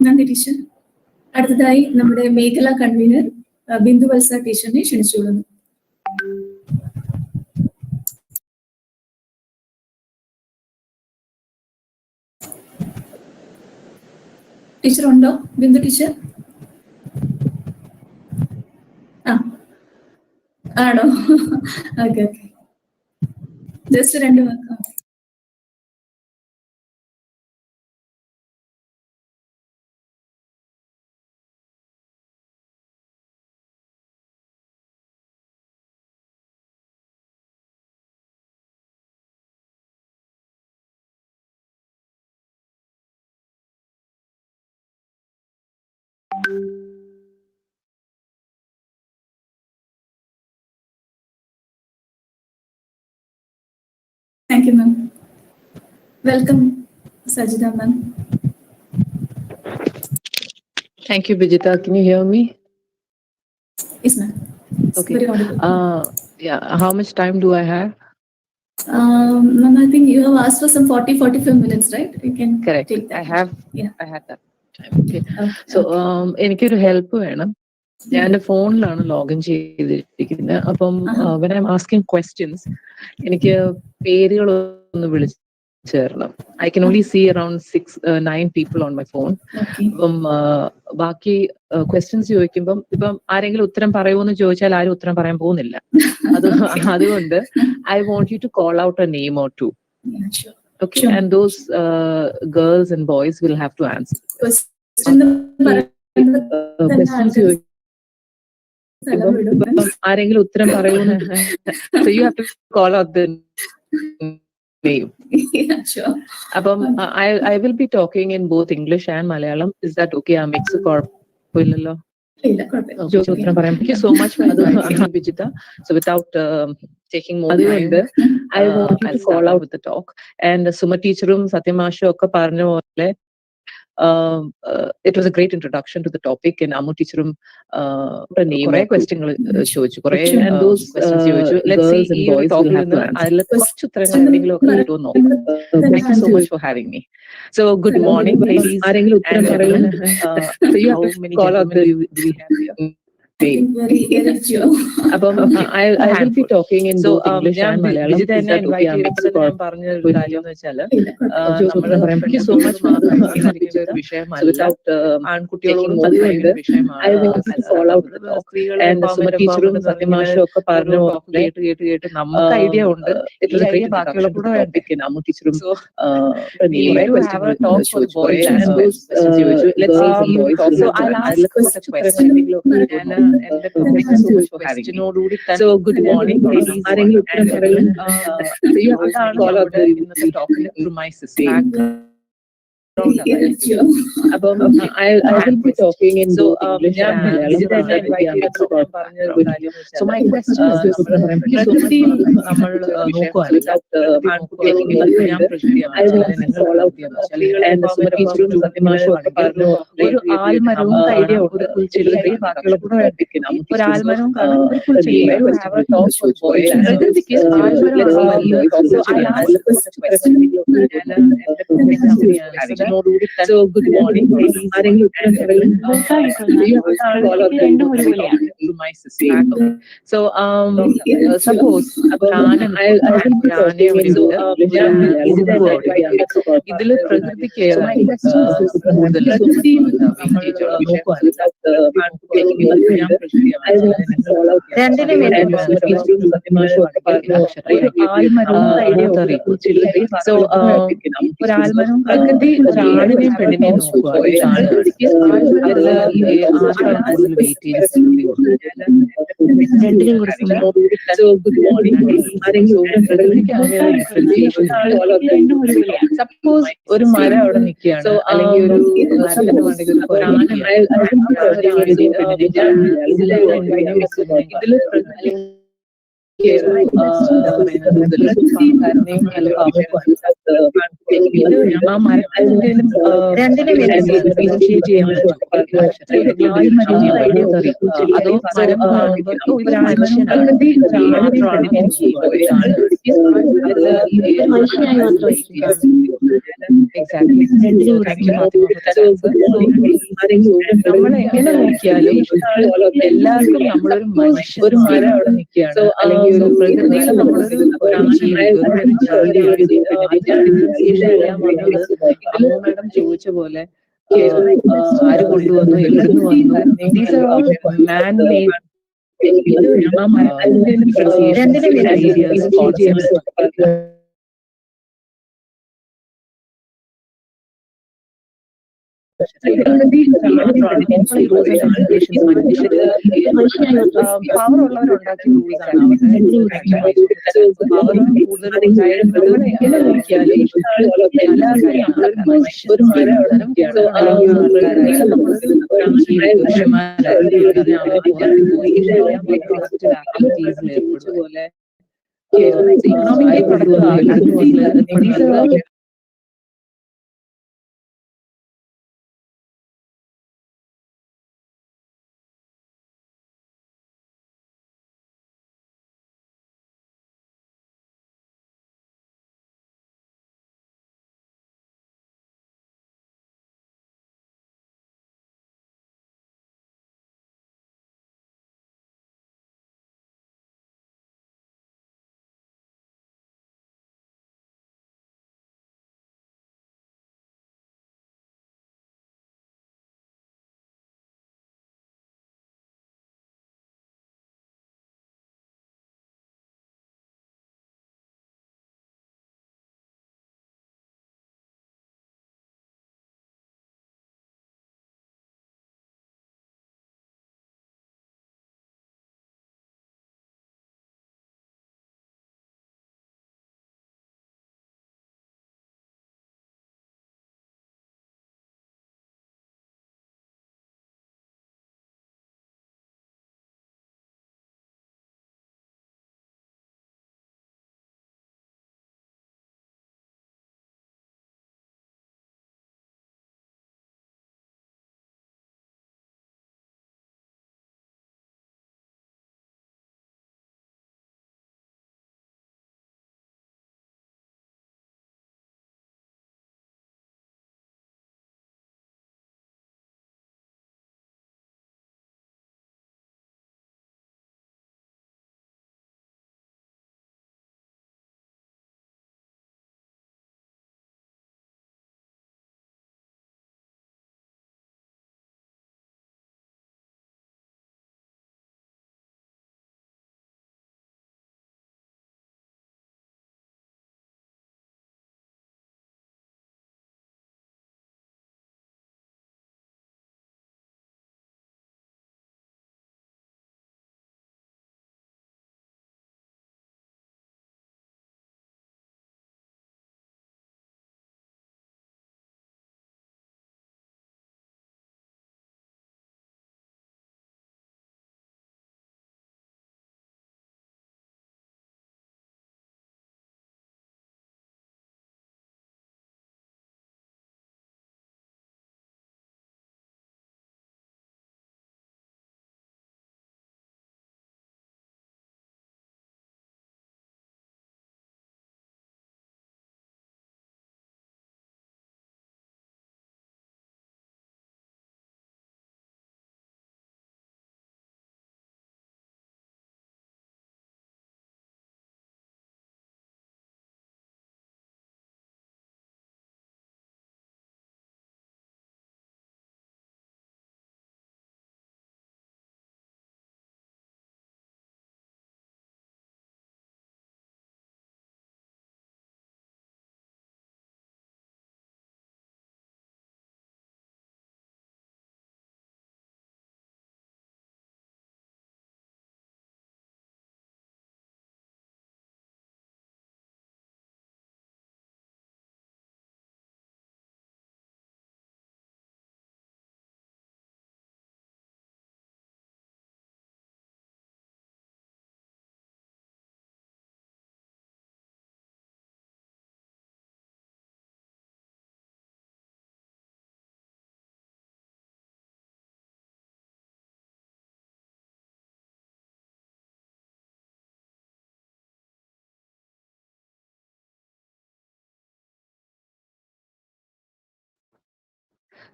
നന്ദി ടീച്ചർ. അടുത്തതായി നമ്മുടെ മേഖലാ കൺവീനർ ബിന്ദു വത്സ ടീച്ചറിനെ ക്ഷണിച്ചുകൊള്ളുന്നു. ടീച്ചർ ഉണ്ടോ? ബിന്ദു ടീച്ചർ ആണോ? Okay okay, just 2 walk. Thank you, ma'am. Welcome, Sajida, ma'am. Thank you, Bijita. Can you hear me? Yes, ma'am. Okay. Very audible. Yeah. How much time do I have? Ma'am, I think you have asked for some 40-45 minutes, right? You can Correct. take that. I had that time. Okay. So, എനിക്കൊരു help വേണം. ഞാൻ എൻ്റെ ഫോണിലാണ് login ചെയ്തിരിക്കുന്നത്. അപ്പം when I'm asking questions, എനിക്ക് പേരുകളൊന്ന് വിളിച്ചു തരണം. I can only see around 9 people on my phone. അപ്പം ബാക്കി ക്വസ്റ്റ്യൻസ് ചോദിക്കുമ്പം ഇപ്പം ആരെങ്കിലും ഉത്തരം പറയുമോന്ന് ചോദിച്ചാൽ ആരും ഉത്തരം പറയാൻ പോകുന്നില്ല. അതുകൊണ്ട് I want you to call out a name or two. Okay, and those girls and boys will have to answer. Questions ആരെങ്കിലും ഉത്തരം പറയുമോന്ന് so you have to call out the name. Yeah, sure. അപ്പം I will be talking in both English and Malayalam. Is that okay? ആ mix കുഴപ്പമില്ലല്ലോ? ഉത്തരം പറയാം. Thank you so much for inviting me, Bijita. So without taking more time, I want you to call out with the talk. And Suma teacherum Satyamashum ഒക്കെ പറഞ്ഞ പോലെ it was a great introduction to the topic. And Ammu teacherum കുറേ ക്വസ്റ്റ്യങ്ങൾ ചോദിച്ചു, കുറേ questions ചോദിച്ചു. Let's see ഈ ടോപ്പിൽ നിന്ന് അതിൽ കുറച്ച് ഉത്തരങ്ങൾ എന്തെങ്കിലും ഒക്കെ കിട്ടുമോ നോക്കാം. Thank you so much for having me. So good morning, ladies. ആരെങ്കിലും ഉത്തരം പറയുമോ? So you have to call out the do we have here? അപ്പം I will be talking in both English and Malayalam. Is that okay? ഞാൻ പറഞ്ഞൊരു കാര്യം എന്ന് വെച്ചാൽ thank you so much for ഒരു വിഷയമല്ല, ആൺകുട്ടികളോടും അതുകൊണ്ട് I want to call out the talk. And Suma teacherum Satyamashum ഒക്കെ പറഞ്ഞ പോലെ കേട്ട് നമുക്ക് ഐഡിയ ഉണ്ട്. It was a great ബാക്കിയുള്ള കൂടെ വേണ്ടിരിക്കുന്നു. Ammu teacherum ചോദിച്ചു. Let's see boys. So I'll ask a question. So good morning, ladies. ആരെങ്കിലും ഉത്തരം പറയും? അപ്പം I will be talking in both English and Malayalam. So my question is പ്രകൃതിയിൽ നമ്മൾ നോക്കുകയാണെങ്കിൽ ഒരു ആൽമരവും ഐഡിയ ഉണ്ട്, ഒരു പുൽച്ചെടി ബാക്കിയുള്ള കൂടെ വേണ്ടിരിക്കണം. ഒരു ആൽമരവും കാണാൻ ഒരു പുൽച്ചെടി പ്രകൃതിക്ക് ആൽമരം So good morning, ladies. ആരെങ്കിലും ഉത്തരം പറയും? So suppose ഇതില് പ്രകൃതിക്ക് ഒരാൽമരവും പ്രകൃതി ഒരാണിനെയും പെണ്ണിനെയും നോക്കുക. രണ്ടിനും കൂടെ സപ്പോസ് ഒരു മരം അവിടെ നിൽക്കുകയാണ്, അല്ലെങ്കിൽ ഒരു ഇതില് എന്താ പറയുന്നത് കരുണയും നല്ല ഇത് ആ മരത്തിനെന്തെങ്കിലും ഇനിഷ്യേറ്റ് ചെയ്യാൻ പറ്റും. ഐഡിയ തറി അതോ മരം കാണുമ്പോൾ ഇത് മനുഷ്യനാണ് മാത്രമാണ് നമ്മൾ എങ്ങനെ നോക്കിയാലും എല്ലാവർക്കും നമ്മളൊരു മനുഷ്യൻ, ഒരു മരം അവിടെ നിൽക്കുകയാണ്, അല്ലെങ്കിൽ ഒരു പ്രകൃതിയിൽ നമ്മളൊരു മാഡം ചോദിച്ച പോലെ ആര് കൊണ്ടുവന്നു, എവിടുന്ന് വന്നു, these are man made ideas power ഉള്ളവരുണ്ടാക്കിയ റൂൾസ് ആണ്. പവർ കൂടുതൽ നമ്മൾ എങ്ങനെ നോക്കിയാലും എല്ലാവർക്കും ഒരു മരം പോലെ economically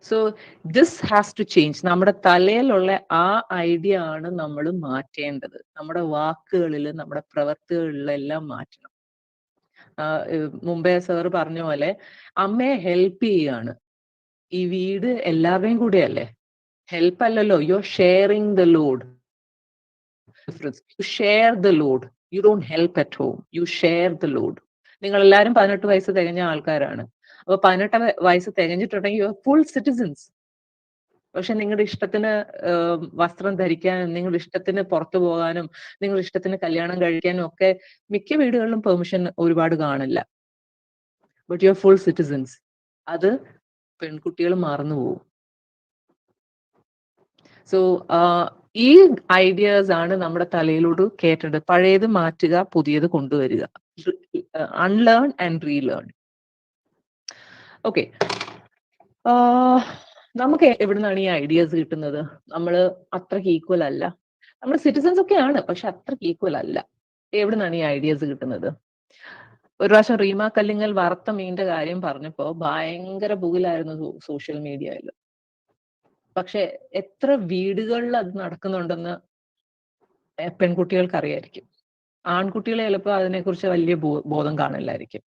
so this has to change. നമ്മുടെ തലയിലുള്ള ആ ഐഡിയ ആണ് നമ്മൾ മാറ്റേണ്ടത്. നമ്മുടെ വാക്കുകളിൽ, നമ്മുടെ പ്രവൃത്തികളിലെല്ലാം മാറ്റണം. മുമ്പേ സാർ പറഞ്ഞ പോലെ അമ്മയെ ഹെൽപ്പ് ചെയ്യാണ്. ഈ വീട് എല്ലാവരുടെയും കൂടെ അല്ലേ, ഹെൽപ്പ് അല്ലല്ലോ. You are sharing the load. You share the load. You don't help at home, you share the load. നിങ്ങൾ എല്ലാവരും 18 വയസ്സ് തികഞ്ഞ ആൾക്കാരാണ്. അപ്പൊ 18 വയസ്സ് തികഞ്ഞിട്ടുണ്ടെങ്കിൽ യു ആർ ഫുൾ സിറ്റിസൺസ്. പക്ഷെ നിങ്ങളുടെ ഇഷ്ടത്തിന് വസ്ത്രം ധരിക്കാനും, നിങ്ങളുടെ ഇഷ്ടത്തിന് പുറത്തു പോകാനും, നിങ്ങളുടെ ഇഷ്ടത്തിന് കല്യാണം കഴിക്കാനും ഒക്കെ മിക്ക വീടുകളിലും പെർമിഷൻ ഒരുപാട് കാണില്ല. But you are full citizens. അത് പെൺകുട്ടികൾ മറന്നു പോകും. സോ ഈ ഐഡിയാസ് ആണ് നമ്മുടെ തലയിലോട്ട് കേട്ടേണ്ടത്. പഴയത് മാറ്റുക, പുതിയത് കൊണ്ടുവരിക. Unlearn and relearn. ഓക്കെ, നമുക്ക് എവിടുന്നാണ് ഈ ഐഡിയാസ് കിട്ടുന്നത്? നമ്മൾ അത്രയ്ക്ക് ഈക്വൽ അല്ല. നമ്മൾ സിറ്റിസൺസ് ഒക്കെ ആണ്, പക്ഷെ അത്രയ്ക്ക് ഈക്വൽ അല്ല. എവിടുന്നാണ് ഈ ഐഡിയാസ് കിട്ടുന്നത്? ഒരു പ്രാവശ്യം റീമ കല്ലിങ്ങൽ വറുത്ത മീനിന്റെ കാര്യം പറഞ്ഞപ്പോ ഭയങ്കര പുകിലായിരുന്നു സോഷ്യൽ മീഡിയയിൽ. പക്ഷെ എത്ര വീടുകളിൽ അത് നടക്കുന്നുണ്ടെന്ന് പെൺകുട്ടികൾക്ക് അറിയായിരിക്കും. ആൺകുട്ടികളെ ചിലപ്പോൾ അതിനെക്കുറിച്ച് വലിയ ബോധം കാണില്ലായിരിക്കും.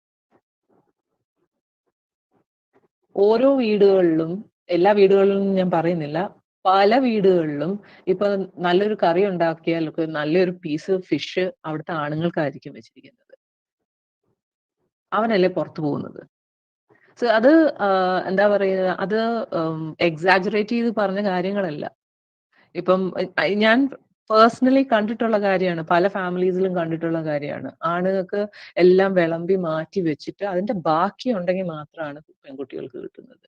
ഓരോ വീടുകളിലും, എല്ലാ വീടുകളിലും ഞാൻ പറയുന്നില്ല, പല വീടുകളിലും ഇപ്പൊ നല്ലൊരു കറി ഉണ്ടാക്കിയാൽ നല്ലൊരു പീസ് ഫിഷ് അവിടുത്തെ ആണുങ്ങൾക്കായിരിക്കും വെച്ചിരിക്കുന്നത്. അവനല്ലേ പുറത്തു പോകുന്നത്. സോ അത് എന്താ പറയുക, അത് എക്സാജറേറ്റ് ചെയ്ത് പറഞ്ഞ കാര്യങ്ങളല്ല. ഇപ്പം ഞാൻ പേഴ്സണലി കണ്ടിട്ടുള്ള കാര്യമാണ്, പല ഫാമിലീസിലും കണ്ടിട്ടുള്ള കാര്യമാണ്. ആണുങ്ങൾക്ക് എല്ലാം വിളമ്പി മാറ്റി വെച്ചിട്ട് അതിന്റെ ബാക്കി ഉണ്ടെങ്കിൽ മാത്രമാണ് പെൺകുട്ടികൾക്ക് കിട്ടുന്നത്.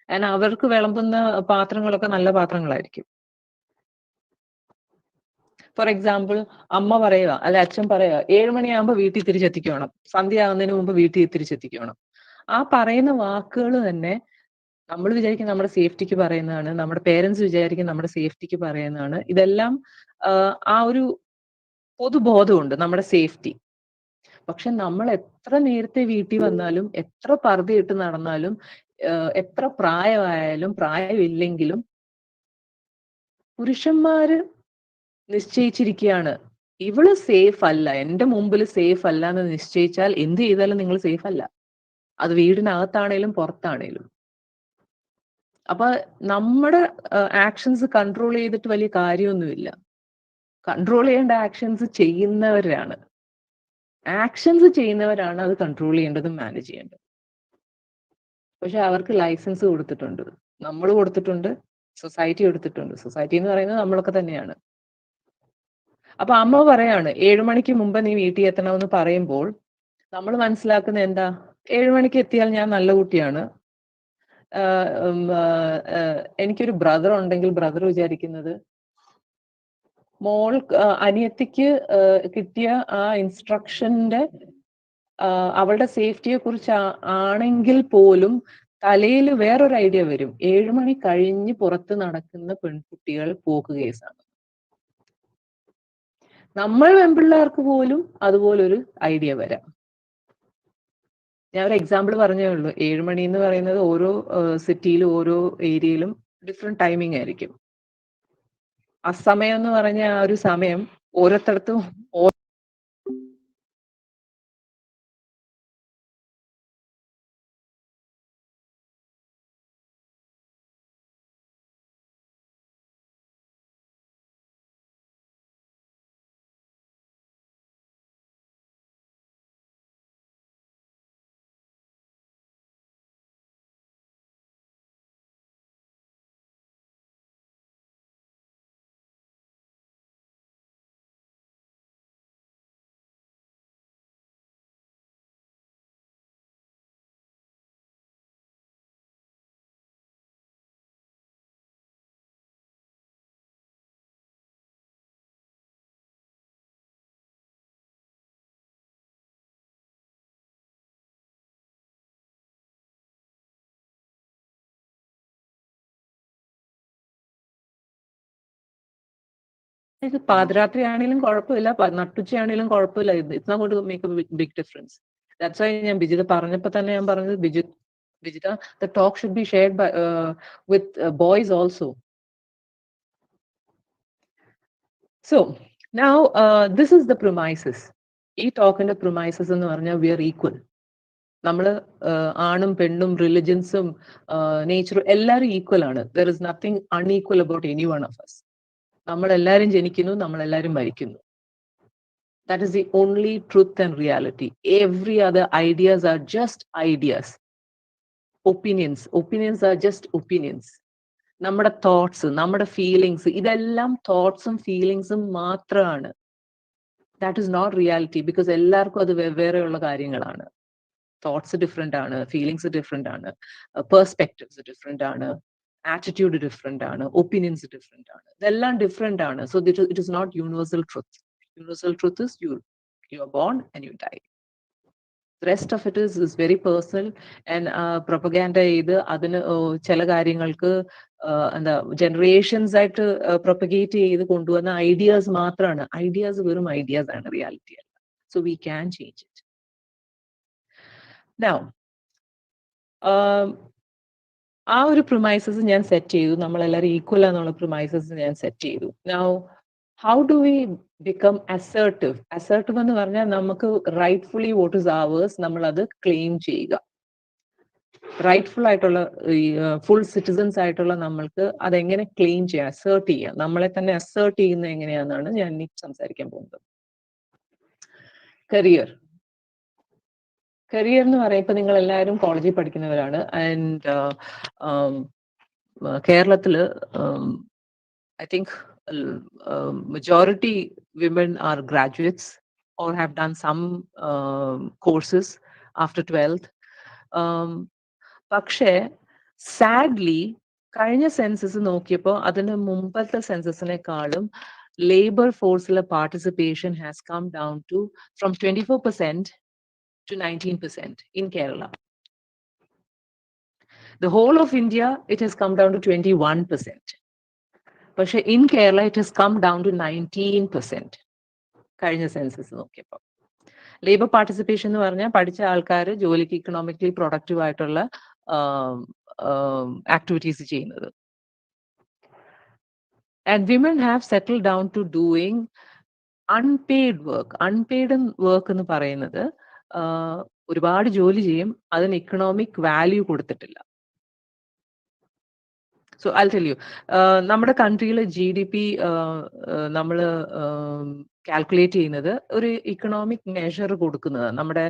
കാരണം അവർക്ക് വിളമ്പുന്ന പാത്രങ്ങളൊക്കെ നല്ല പാത്രങ്ങളായിരിക്കും. ഫോർ എക്സാമ്പിൾ, അമ്മ പറയുക അല്ലെ അച്ഛൻ പറയുക 7 മണിയാകുമ്പോൾ വീട്ടിൽ തിരിച്ചെത്തിക്കണം, സന്ധ്യ ആകുന്നതിന് മുമ്പ് വീട്ടിൽ തിരിച്ചെത്തിക്കണം. ആ പറയുന്ന വാക്കുകൾ തന്നെ നമ്മൾ വിചാരിക്കും നമ്മുടെ സേഫ്റ്റിക്ക് പറയുന്നതാണ്, നമ്മുടെ പേരൻസ് വിചാരിക്കും നമ്മുടെ സേഫ്റ്റിക്ക് പറയുന്നതാണ്. ഇതെല്ലാം ആ ഒരു പൊതുബോധമുണ്ട് നമ്മുടെ സേഫ്റ്റി. പക്ഷെ നമ്മൾ എത്ര നേരത്തെ വീട്ടിൽ വന്നാലും, എത്ര പർദ്ദയിട്ട് നടന്നാലും, എത്ര പ്രായമായാലും പ്രായമില്ലെങ്കിലും പുരുഷന്മാര് നിശ്ചയിച്ചിരിക്കുകയാണ് ഇവള് സേഫ് അല്ല, എന്റെ മുമ്പിൽ സേഫ് അല്ല എന്ന് നിശ്ചയിച്ചാൽ എന്ത് ചെയ്താലും നിങ്ങൾ സേഫ് അല്ല. അത് വീടിനകത്താണേലും പുറത്താണേലും. അപ്പൊ നമ്മുടെ ആക്ഷൻസ് കൺട്രോൾ ചെയ്തിട്ട് വലിയ കാര്യമൊന്നുമില്ല. കൺട്രോൾ ചെയ്യേണ്ട ആക്ഷൻസ് ചെയ്യുന്നവരാണ്. ആക്ഷൻസ് ചെയ്യുന്നവരാണ് അത് കൺട്രോൾ ചെയ്യേണ്ടതും മാനേജ് ചെയ്യേണ്ടത്. പക്ഷെ അവർക്ക് ലൈസൻസ് കൊടുത്തിട്ടുണ്ട്, നമ്മൾ കൊടുത്തിട്ടുണ്ട്, സൊസൈറ്റി കൊടുത്തിട്ടുണ്ട്. സൊസൈറ്റി എന്ന് പറയുന്നത് നമ്മളൊക്കെ തന്നെയാണ്. അപ്പൊ അമ്മ പറയാണ് 7 മണിക്ക് മുമ്പ് നീ വീട്ടിൽ എത്തണമെന്ന് പറയുമ്പോൾ നമ്മൾ മനസ്സിലാക്കുന്ന എന്താ? 7 മണിക്ക് എത്തിയാൽ ഞാൻ നല്ല കുട്ടിയാണ്. എനിക്കൊരു ബ്രദർ ഉണ്ടെങ്കിൽ ബ്രദർ വിചാരിക്കുന്നത് മോൾ അനിയത്തിക്ക് കിട്ടിയ ആ ഇൻസ്ട്രക്ഷന്റെ അവളുടെ സേഫ്റ്റിയെ കുറിച്ച് ആണെങ്കിൽ പോലും തലയിൽ വേറൊരു ഐഡിയ വരും. 7 മണി കഴിഞ്ഞ് പുറത്ത് നടക്കുന്ന പെൺകുട്ടികൾ പോക്ക് കേസാണ്. നമ്മൾ പെൺപിള്ളേർക്ക് പോലും അതുപോലൊരു ഐഡിയ വരാം. ഞാൻ ഒരു എക്സാമ്പിൾ പറഞ്ഞേ ഉള്ളൂ. 7 മണി എന്ന് പറയുന്നത് ഓരോ സിറ്റിയിലും ഓരോ ഏരിയയിലും ഡിഫറെന്റ് ടൈമിംഗ് ആയിരിക്കും. അസമയം എന്ന് പറഞ്ഞ ആ ഒരു സമയം ഓരോരുത്തർക്കും ഇത് പാതിരാത്രി ആണെങ്കിലും കുഴപ്പമില്ല, നട്ടുച്ചയാണെങ്കിലും കുഴപ്പമില്ല. It's not going to make a big difference. That's why ഞാൻ ബിജിത് പറഞ്ഞപ്പോ തന്നെ ഞാൻ പറഞ്ഞത്, Biju Vijita, the talk should be shared by with boys also. So now this is the premises. ഈ ടോക്കിന്റെ premises എന്ന് പറഞ്ഞാൽ we are equal. നമ്മൾ ആണും പെണ്ണും റിലിജൻസും നേച്ചറും എല്ലാവരും ഈക്വൽ ആണ്. There is nothing unequal about any one of us. നമ്മൾ എല്ലാവരും ജനിക്കുന്നു, നമ്മൾ എല്ലാവരും മരിക്കുന്നു. That is the only truth and reality. Every other ideas are just ideas. Opinions are just opinions. നമ്മുടെ തോട്ട്സ്, നമ്മുടെ ഫീലിങ്സ്, ഇതെല്ലാം തോട്ട്സും ഫീലിങ്സും മാത്രമാണ്. That is not reality. Because എല്ലാവർക്കും അത് വെവ്വേറെയുള്ള കാര്യങ്ങളാണ്. തോട്ട്സ് ഡിഫറെന്റ് ആണ്, ഫീലിങ്സ് ഡിഫറെന്റ് ആണ്, പെർസ്പെക്റ്റീവ്സ് ഡിഫറെന്റ് ആണ്, ആറ്റിറ്റ്യൂഡ് ഡിഫറെന്റ് ആണ്, ഒപ്പീനിയൻസ് ഡിഫറെന്റ് ആണ്. ഇതെല്ലാം ഡിഫറെന്റ് ആണ്. So it is not universal truth. Universal truth is you are born and you die. The rest of it is very personal and propaganda ചെയ്ത് അതിന് ചില കാര്യങ്ങൾക്ക് എന്താ ജനറേഷൻസ് ആയിട്ട് പ്രൊപ്പഗേറ്റ് ചെയ്ത് കൊണ്ടുവന്ന ഐഡിയാസ് മാത്രമാണ്. ഐഡിയാസ് വെറും ഐഡിയാസ് ആണ്, റിയാലിറ്റി അല്ല. So we can change it. Now ആ ഒരു പ്രിമൈസസ് ഞാൻ സെറ്റ് ചെയ്തു. നമ്മളെല്ലാവരും ഈക്വൽ ആണെന്നുള്ള പ്രിമൈസസ് ഞാൻ സെറ്റ് ചെയ്തു. Now how do we become assertive? Assertive എന്ന് പറഞ്ഞാൽ നമുക്ക് റൈറ്റ്ഫുള്ളി വോട്ട് ഇസ് ours നമ്മൾ അത് ക്ലെയിം ചെയ്യുക. റൈറ്റ്ഫുൾ ആയിട്ടുള്ള ഫുൾ സിറ്റിസൺസ് ആയിട്ടുള്ള നമ്മൾക്ക് അതെങ്ങനെ ക്ലെയിം ചെയ്യാം, അസേർട്ട് ചെയ്യാം. നമ്മളെ തന്നെ അസേർട്ട് ചെയ്യുന്നത് എങ്ങനെയാണെന്നാണ് ഞാൻ ഇനി സംസാരിക്കാൻ പോകുന്നത്. കരിയർ എന്ന് പറയുമ്പോൾ ഇപ്പൊ നിങ്ങൾ എല്ലാവരും കോളേജിൽ പഠിക്കുന്നവരാണ്. ആൻഡ് കേരളത്തില് I think majority women are graduates or have done some courses after 12th. പക്ഷേ സാഡ്ലി കഴിഞ്ഞ സെൻസസ് നോക്കിയപ്പോൾ അതിന് മുമ്പത്തെ സെൻസസിനെക്കാളും ലേബർ ഫോഴ്സിലെ participation has come down to from 24% to 19% in Kerala. The whole of India, it has come down to 21%. പക്ഷെ in Kerala it has come down to 19% കഴിഞ്ഞ census നോക്കിയപ്പോൾ. ലേബർ പാർട്ടിസിപ്പേഷൻ എന്ന് പറഞ്ഞാൽ പഠിച്ച ആൾക്കാർ ജോലിക്ക് ഇക്കണോമിക്കലി പ്രൊഡക്റ്റീവ് ആയിട്ടുള്ള ആക്ടിവിറ്റീസ് ചെയ്യുന്നത്. And women have settle down to doing unpaid work. Unpaid work എന്ന് പറയുന്നത് ഒരുപാട് ജോലി ചെയ്യും, അതിന് ഇക്കണോമിക് വാല്യൂ കൊടുത്തിട്ടില്ല. സോ ഐ ടെൽ യു, നമ്മുടെ കൺട്രിയിൽ GDP നമ്മൾ കാൽക്കുലേറ്റ് ചെയ്യുന്നത് ഒരു ഇക്കണോമിക് മെഷർ കൊടുക്കുന്നത്, നമ്മുടെ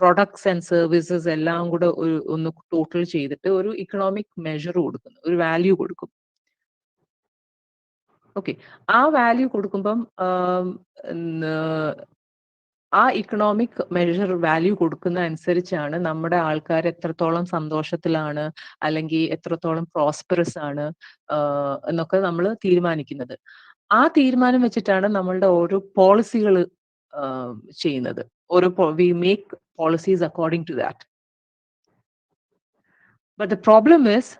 പ്രൊഡക്ട്സ് ആൻഡ് സർവീസസ് എല്ലാം കൂടെ ഒന്ന് ടോട്ടൽ ചെയ്തിട്ട് ഒരു ഇക്കണോമിക് മെഷർ കൊടുക്കുന്നു, ഒരു വാല്യൂ കൊടുക്കും. ഓക്കെ, ആ വാല്യൂ കൊടുക്കുമ്പം ആ ഇക്കണോമിക് മെഷർ വാല്യൂ കൊടുക്കുന്ന അനുസരിച്ചാണ് നമ്മുടെ ആൾക്കാർ എത്രത്തോളം സന്തോഷത്തിലാണ് അല്ലെങ്കിൽ എത്രത്തോളം പ്രോസ്പെറസ് ആണ് എന്നൊക്കെ നമ്മൾ തീരുമാനിക്കുന്നത്. ആ തീരുമാനം വെച്ചിട്ടാണ് നമ്മളുടെ ഓരോ പോളിസികൾ ചെയ്യുന്നത്. We make policies according to that. But the problem is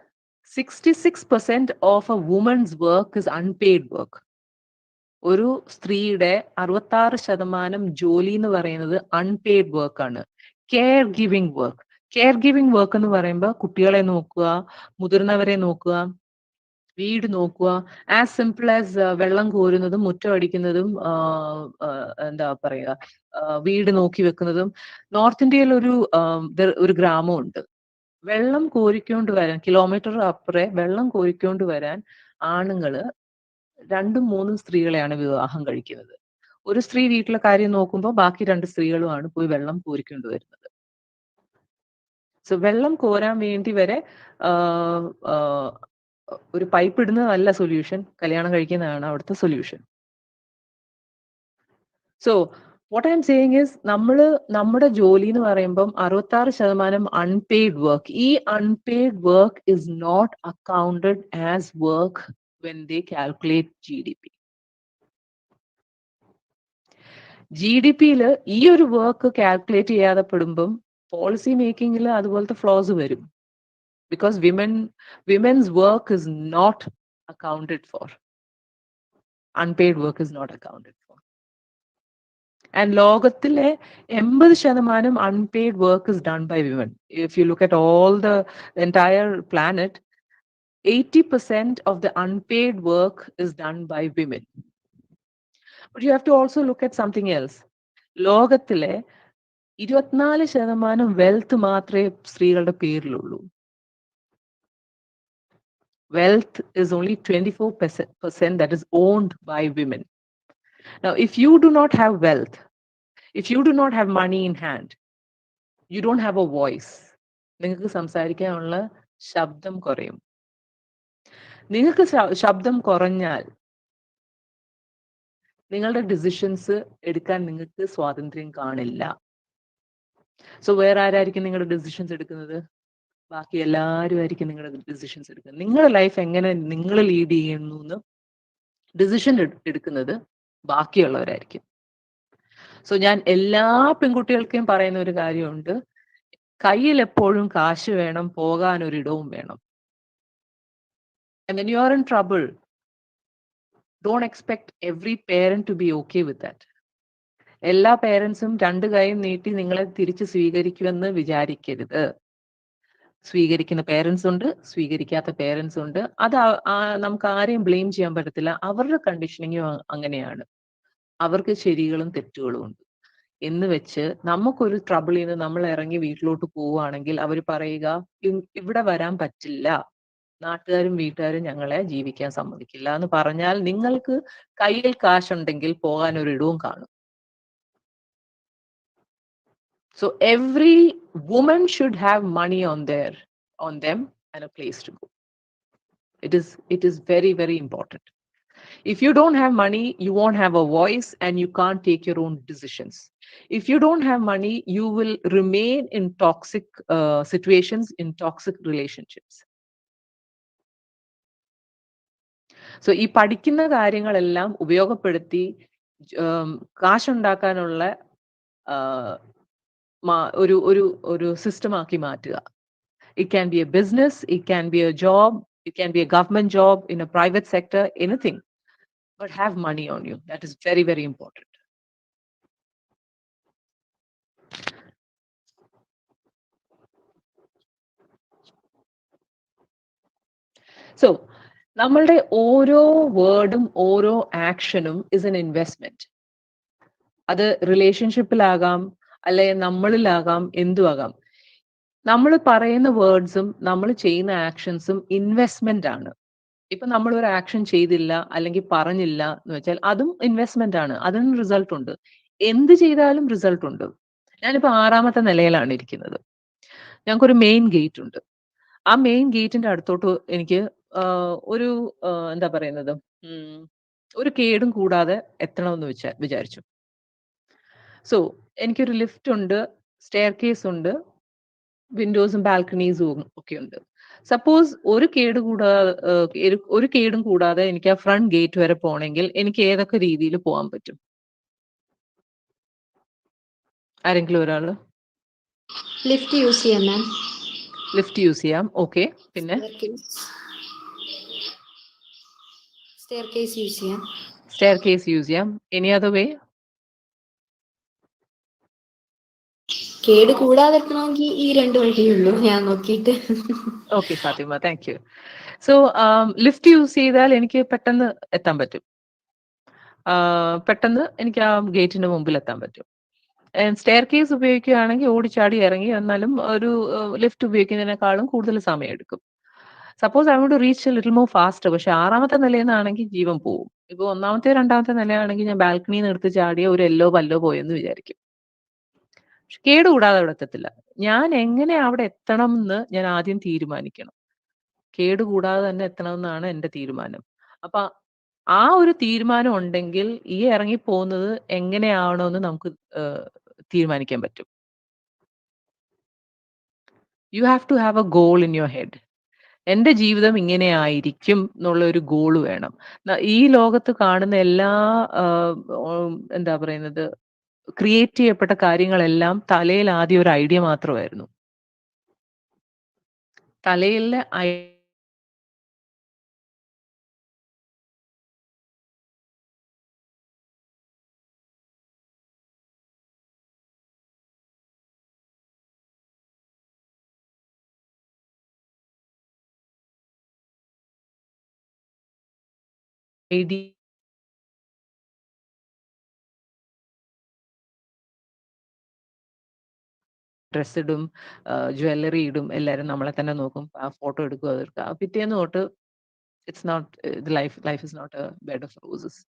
66% of a woman's work is unpaid work. ഒരു സ്ത്രീയുടെ 66% ജോലി എന്ന് പറയുന്നത് അൺപെയ്ഡ് വർക്ക് ആണ്. Care giving work. Care giving work എന്ന് പറയുമ്പോൾ കുട്ടികളെ നോക്കുക, മുതിർന്നവരെ നോക്കുക, വീട് നോക്കുക, ആസ് സിമ്പിൾ ആസ് വെള്ളം കോരുന്നതും മുറ്റം അടിക്കുന്നതും എന്താ പറയുക വീട് നോക്കി വെക്കുന്നതും. നോർത്ത് ഇന്ത്യയിൽ ഒരു ഗ്രാമമുണ്ട്, വെള്ളം കോരിക്കൊണ്ട് വരാൻ കിലോമീറ്റർ അപ്പുറേ വെള്ളം കോരിക്കൊണ്ട് വരാൻ ആണുങ്ങള് 2-3 സ്ത്രീകളെയാണ് വിവാഹം കഴിക്കുന്നത്. ഒരു സ്ത്രീ വീട്ടിലെ കാര്യം നോക്കുമ്പോൾ ബാക്കി 2 സ്ത്രീകളുമാണ് പോയി വെള്ളം കോരിക്കൊണ്ട് വരുന്നത്. സോ വെള്ളം കോരാൻ വേണ്ടി വരെ ഒരു പൈപ്പ് ഇടുന്നതല്ല സൊല്യൂഷൻ, കല്യാണം കഴിക്കുന്നതാണ് അവിടുത്തെ solution. So what I am saying is, നമ്മുടെ ജോലി എന്ന് പറയുമ്പം 66% അൺപെയ്ഡ് വർക്ക്. ഈ unpaid work is not accounted as work when they calculate GDP. GDP-യിൽ ഈ ഒരു വർക്ക് കാൽക്കുലേറ്റ് ചെയ്യാതെ പെടുമ്പം പോളിസി മേക്കിങ്ങിൽ അതുപോലത്തെ ഫ്ലോസ് വരും. Because women's work is not accounted for. Unpaid work is not accounted for. And ലോകത്തിലെ 80% unpaid work is done by women. If you look at all the entire planet, 80% of the unpaid work is done by women. But you have to also look at something else. ലോകത്തിലെ 24% wealth മാത്രമേ സ്ത്രീകളുടെ പേരിലുള്ളൂ. Wealth is only 24% that is owned by women. Now, if you do not have wealth, if you do not have money in hand, you don't have a voice. നിങ്ങൾക്ക് സംസാരിക്കാനുള്ള ശബ്ദം കുറയും. നിങ്ങൾക്ക് ശബ്ദം കുറഞ്ഞാൽ നിങ്ങളുടെ ഡിസിഷൻസ് എടുക്കാൻ നിങ്ങൾക്ക് സ്വാതന്ത്ര്യം കാണില്ല. സോ വേറെ ആരായിരിക്കും നിങ്ങളുടെ ഡിസിഷൻസ് എടുക്കുന്നത്? ബാക്കി എല്ലാവരും ആയിരിക്കും നിങ്ങളുടെ ഡിസിഷൻസ് എടുക്കുന്നത്. നിങ്ങളുടെ ലൈഫ് എങ്ങനെ നിങ്ങൾ ലീഡ് ചെയ്യുന്നു എന്ന് ഡിസിഷൻ എടുക്കുന്നത് ബാക്കിയുള്ളവരായിരിക്കും. സോ ഞാൻ എല്ലാ പെൺകുട്ടികൾക്കും പറയുന്ന ഒരു കാര്യമുണ്ട്, കയ്യിൽ എപ്പോഴും കാശ് വേണം, പോകാൻ ഒരിടവും വേണം. And when you are in trouble, don't expect every parent to be okay with that. എല്ലാ പേരൻസും രണ്ട് കൈയും നീട്ടി നിങ്ങളെ തിരിച്ച് സ്വീകരിക്കുമെന്ന് വിചാരിക്കരുത്. സ്വീകരിക്കുന്ന പേരൻസ് ഉണ്ട്, സ്വീകരിക്കാത്ത പേരൻസ് ഉണ്ട്. അത് നമുക്ക് ആരെയും ബ്ലെയിം ചെയ്യാൻ പറ്റത്തില്ല. അവരുടെ കണ്ടീഷനിങ്ങും അങ്ങനെയാണ്. അവർക്ക് ശരികളും തെറ്റുകളും ഉണ്ട് എന്ന് വെച്ച് നമുക്കൊരു ട്രബിളിൽ നിന്ന് നമ്മൾ ഇറങ്ങി വീട്ടിലോട്ട് പോവുകയാണെങ്കിൽ അവർ പറയുക ഇവിടെ വരാൻ പറ്റില്ല, നാട്ടുകാരും വീട്ടുകാരും ഞങ്ങളെ ജീവിക്കാൻ സമ്മതിക്കില്ല എന്ന് പറഞ്ഞാൽ നിങ്ങൾക്ക് കയ്യിൽ കാശുണ്ടെങ്കിൽ പോകാൻ ഒരിടവും കാണും. So every woman should have money on them and a place to go. It is very, very important. If you don't have money, you won't have a voice and you can't take your own decisions. If you don't have money, you will remain in toxic situations, in toxic relationships. So ഈ പഠിക്കുന്ന കാര്യങ്ങളെല്ലാം ഉപയോഗപ്പെടുത്തി കാശുണ്ടാക്കാനുള്ള ഒരു system ആക്കി മാറ്റുക. It can be a business, it can be a job, it can be a government job in a private sector, anything. But have money on you. That is very, very important. So, നമ്മളുടെ ഓരോ വേർഡും ഓരോ ആക്ഷനും is an investment. അത് റിലേഷൻഷിപ്പിലാകാം, അല്ലെ നമ്മളിലാകാം, എന്തുമാകാം. നമ്മൾ പറയുന്ന വേർഡ്സും നമ്മൾ ചെയ്യുന്ന ആക്ഷൻസും ഇൻവെസ്റ്റ്മെന്റ് ആണ്. ഇപ്പൊ നമ്മൾ ഒരു ആക്ഷൻ ചെയ്തില്ല അല്ലെങ്കിൽ പറഞ്ഞില്ല എന്ന് വെച്ചാൽ അതും ഇൻവെസ്റ്റ്മെന്റ് ആണ്. അതിന് റിസൾട്ട് ഉണ്ട്. എന്ത് ചെയ്താലും റിസൾട്ട് ഉണ്ട്. ഞാനിപ്പോ 6ാമത്തെ നിലയിലാണ് ഇരിക്കുന്നത്. ഞങ്ങൾക്കൊരു മെയിൻ ഗേറ്റ് ഉണ്ട്. ആ മെയിൻ ഗേറ്റിന്റെ അടുത്തോട്ട് എനിക്ക് ഒരു എന്താ പറയുന്നത്, ഒരു കേടും കൂടാതെ എത്തണമെന്ന് വിചാരിച്ചു. സോ എനിക്കൊരു ലിഫ്റ്റ് ഉണ്ട്, സ്റ്റെയർ കേസ് ഉണ്ട്, വിൻഡോസും ബാൽക്കണീസും ഒക്കെ ഉണ്ട്. സപ്പോസ് ഒരു കേടും കൂടാതെ എനിക്ക് ആ ഫ്രണ്ട് ഗേറ്റ് വരെ പോകണമെങ്കിൽ എനിക്ക് ഏതൊക്കെ രീതിയിൽ പോകാൻ പറ്റും? ആരെങ്കിലും ഒരാള്? ലിഫ്റ്റ് യൂസ് ചെയ്യാം മാം. ലിഫ്റ്റ് യൂസ് ചെയ്യാം. ഓക്കെ. പിന്നെ സ്റ്റെയർ കേസ് യൂസ് ചെയ്യാം. സ്റ്റെയർ കേസ് യൂസ് ചെയ്യാം. Any other way? കേട് കൂടാതെ എത്തണമെങ്കിൽ ഈ 2 വഴിയുള്ളൂ ഞാൻ നോക്കിയിട്ട്. Okay Fathima, thank you. So lift use ചെയ്താൽ എനിക്ക് പെട്ടെന്ന് എത്താൻ പറ്റും. പെട്ടെന്ന് എനിക്ക് ആ ഗേറ്റിന്റെ മുമ്പിൽ എത്താൻ പറ്റും. സ്റ്റെയർ കേസ് ഉപയോഗിക്കുകയാണെങ്കിൽ ഓടിച്ചാടി ഇറങ്ങി, എന്നാലും ഒരു ലിഫ്റ്റ് ഉപയോഗിക്കുന്നതിനേക്കാളും കൂടുതൽ സമയം എടുക്കും. Suppose I want to reach little more fast. പക്ഷെ 6ാമത്തെ നിലയിൽ നിന്നാണെങ്കിൽ ജീവൻ പോവും. ഇപ്പൊ 1ാമത്തെ 2ാമത്തെ നിലയാണെങ്കിൽ ഞാൻ ബാൽക്കണിയിൽ നിന്ന് എടുത്ത് ചാടിയ ഒരു എല്ലോ പല്ലോ പോയെന്ന് വിചാരിക്കും. കേടുകൂടാതെ അവിടെ എത്തത്തില്ല. ഞാൻ എങ്ങനെ അവിടെ എത്തണം എന്ന് ഞാൻ ആദ്യം തീരുമാനിക്കണം. കേടുകൂടാതെ തന്നെ എത്തണം എന്നാണ് എന്റെ തീരുമാനം. അപ്പൊ ആ ഒരു തീരുമാനം ഉണ്ടെങ്കിൽ ഈ ഇറങ്ങി പോകുന്നത് എങ്ങനെയാവണമെന്ന് നമുക്ക് തീരുമാനിക്കാൻ പറ്റും. You have to have a goal in your head. എന്റെ ജീവിതം ഇങ്ങനെ ആയിരിക്കും എന്നുള്ള ഒരു ഗോള് വേണം. ഈ ലോകത്ത് കാണുന്ന എല്ലാ എന്താ പറയുന്നത്, ക്രിയേറ്റ് ചെയ്യപ്പെട്ട കാര്യങ്ങളെല്ലാം തലയിൽ ആദ്യം ഒരു ഐഡിയ മാത്രമായിരുന്നു. തലയിലെ ഐഡി ഡ്രസ് ഇടും, ജ്വല്ലറി ഇടും, എല്ലാവരും നമ്മളെ തന്നെ നോക്കും, ആ ഫോട്ടോ എടുക്കും, അതെടുക്കുക. പിറ്റേന്ന് തൊട്ട് it's not life is not a bed of roses.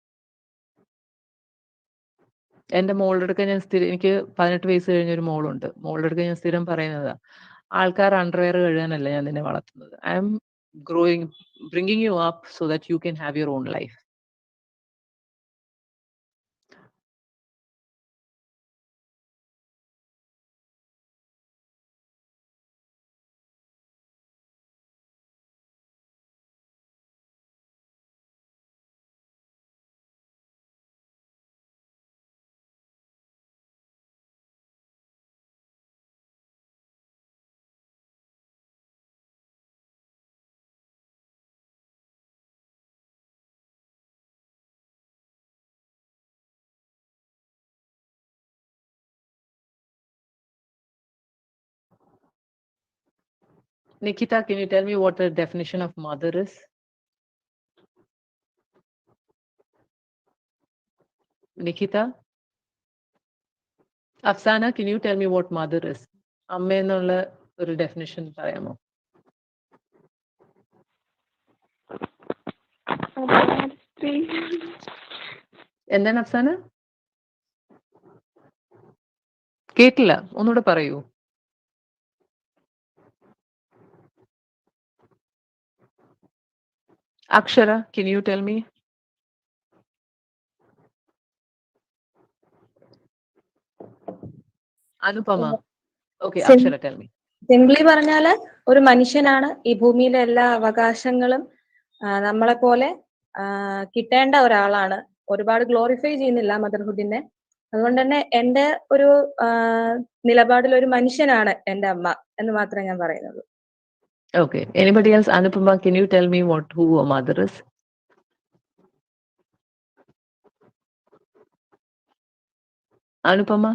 എന്റെ മോളുടെ അടുക്ക ഞാൻ എനിക്ക് 18 വയസ്സ് കഴിഞ്ഞ ഒരു മോളുണ്ട്. മോളുടെ അടുക്ക ഞാൻ സ്ഥിരം പറയുന്നതാ, ആൾക്കാർ അണ്ടർവെയർ കഴുകാനല്ല ഞാൻ നിന്നെ വളർത്തുന്നത്. I M bringing U up so that you can have your own life. Nikita, can you tell me what the definition of mother is? Nikita? Afsana, can you tell me what mother is? അമ്മ എന്നുള്ള ഒരു definition പറയാമോ? എന്താണ് അഫ്സാന? കേട്ടില്ല, ഒന്നുകൂടെ പറയൂ. അക്ഷര, can you tell me? Anupama. Okay, അക്ഷര, tell me. സിംപ്ലി പറഞ്ഞാല് ഒരു മനുഷ്യനാണ്, ഈ ഭൂമിയിലെ എല്ലാ അവകാശങ്ങളും നമ്മളെ പോലെ കിട്ടേണ്ട ഒരാളാണ്. ഒരുപാട് ഗ്ലോറിഫൈ ചെയ്യുന്നില്ല മദർഹുഡിനെ. അതുകൊണ്ട് തന്നെ എന്റെ ഒരു നിലപാടിൽ ഒരു മനുഷ്യനാണ് എന്റെ അമ്മ എന്ന് മാത്രമേ ഞാൻ പറയുന്നുള്ളൂ. Okay, anybody else? Anupama, can you tell me who a mother is? Anupama?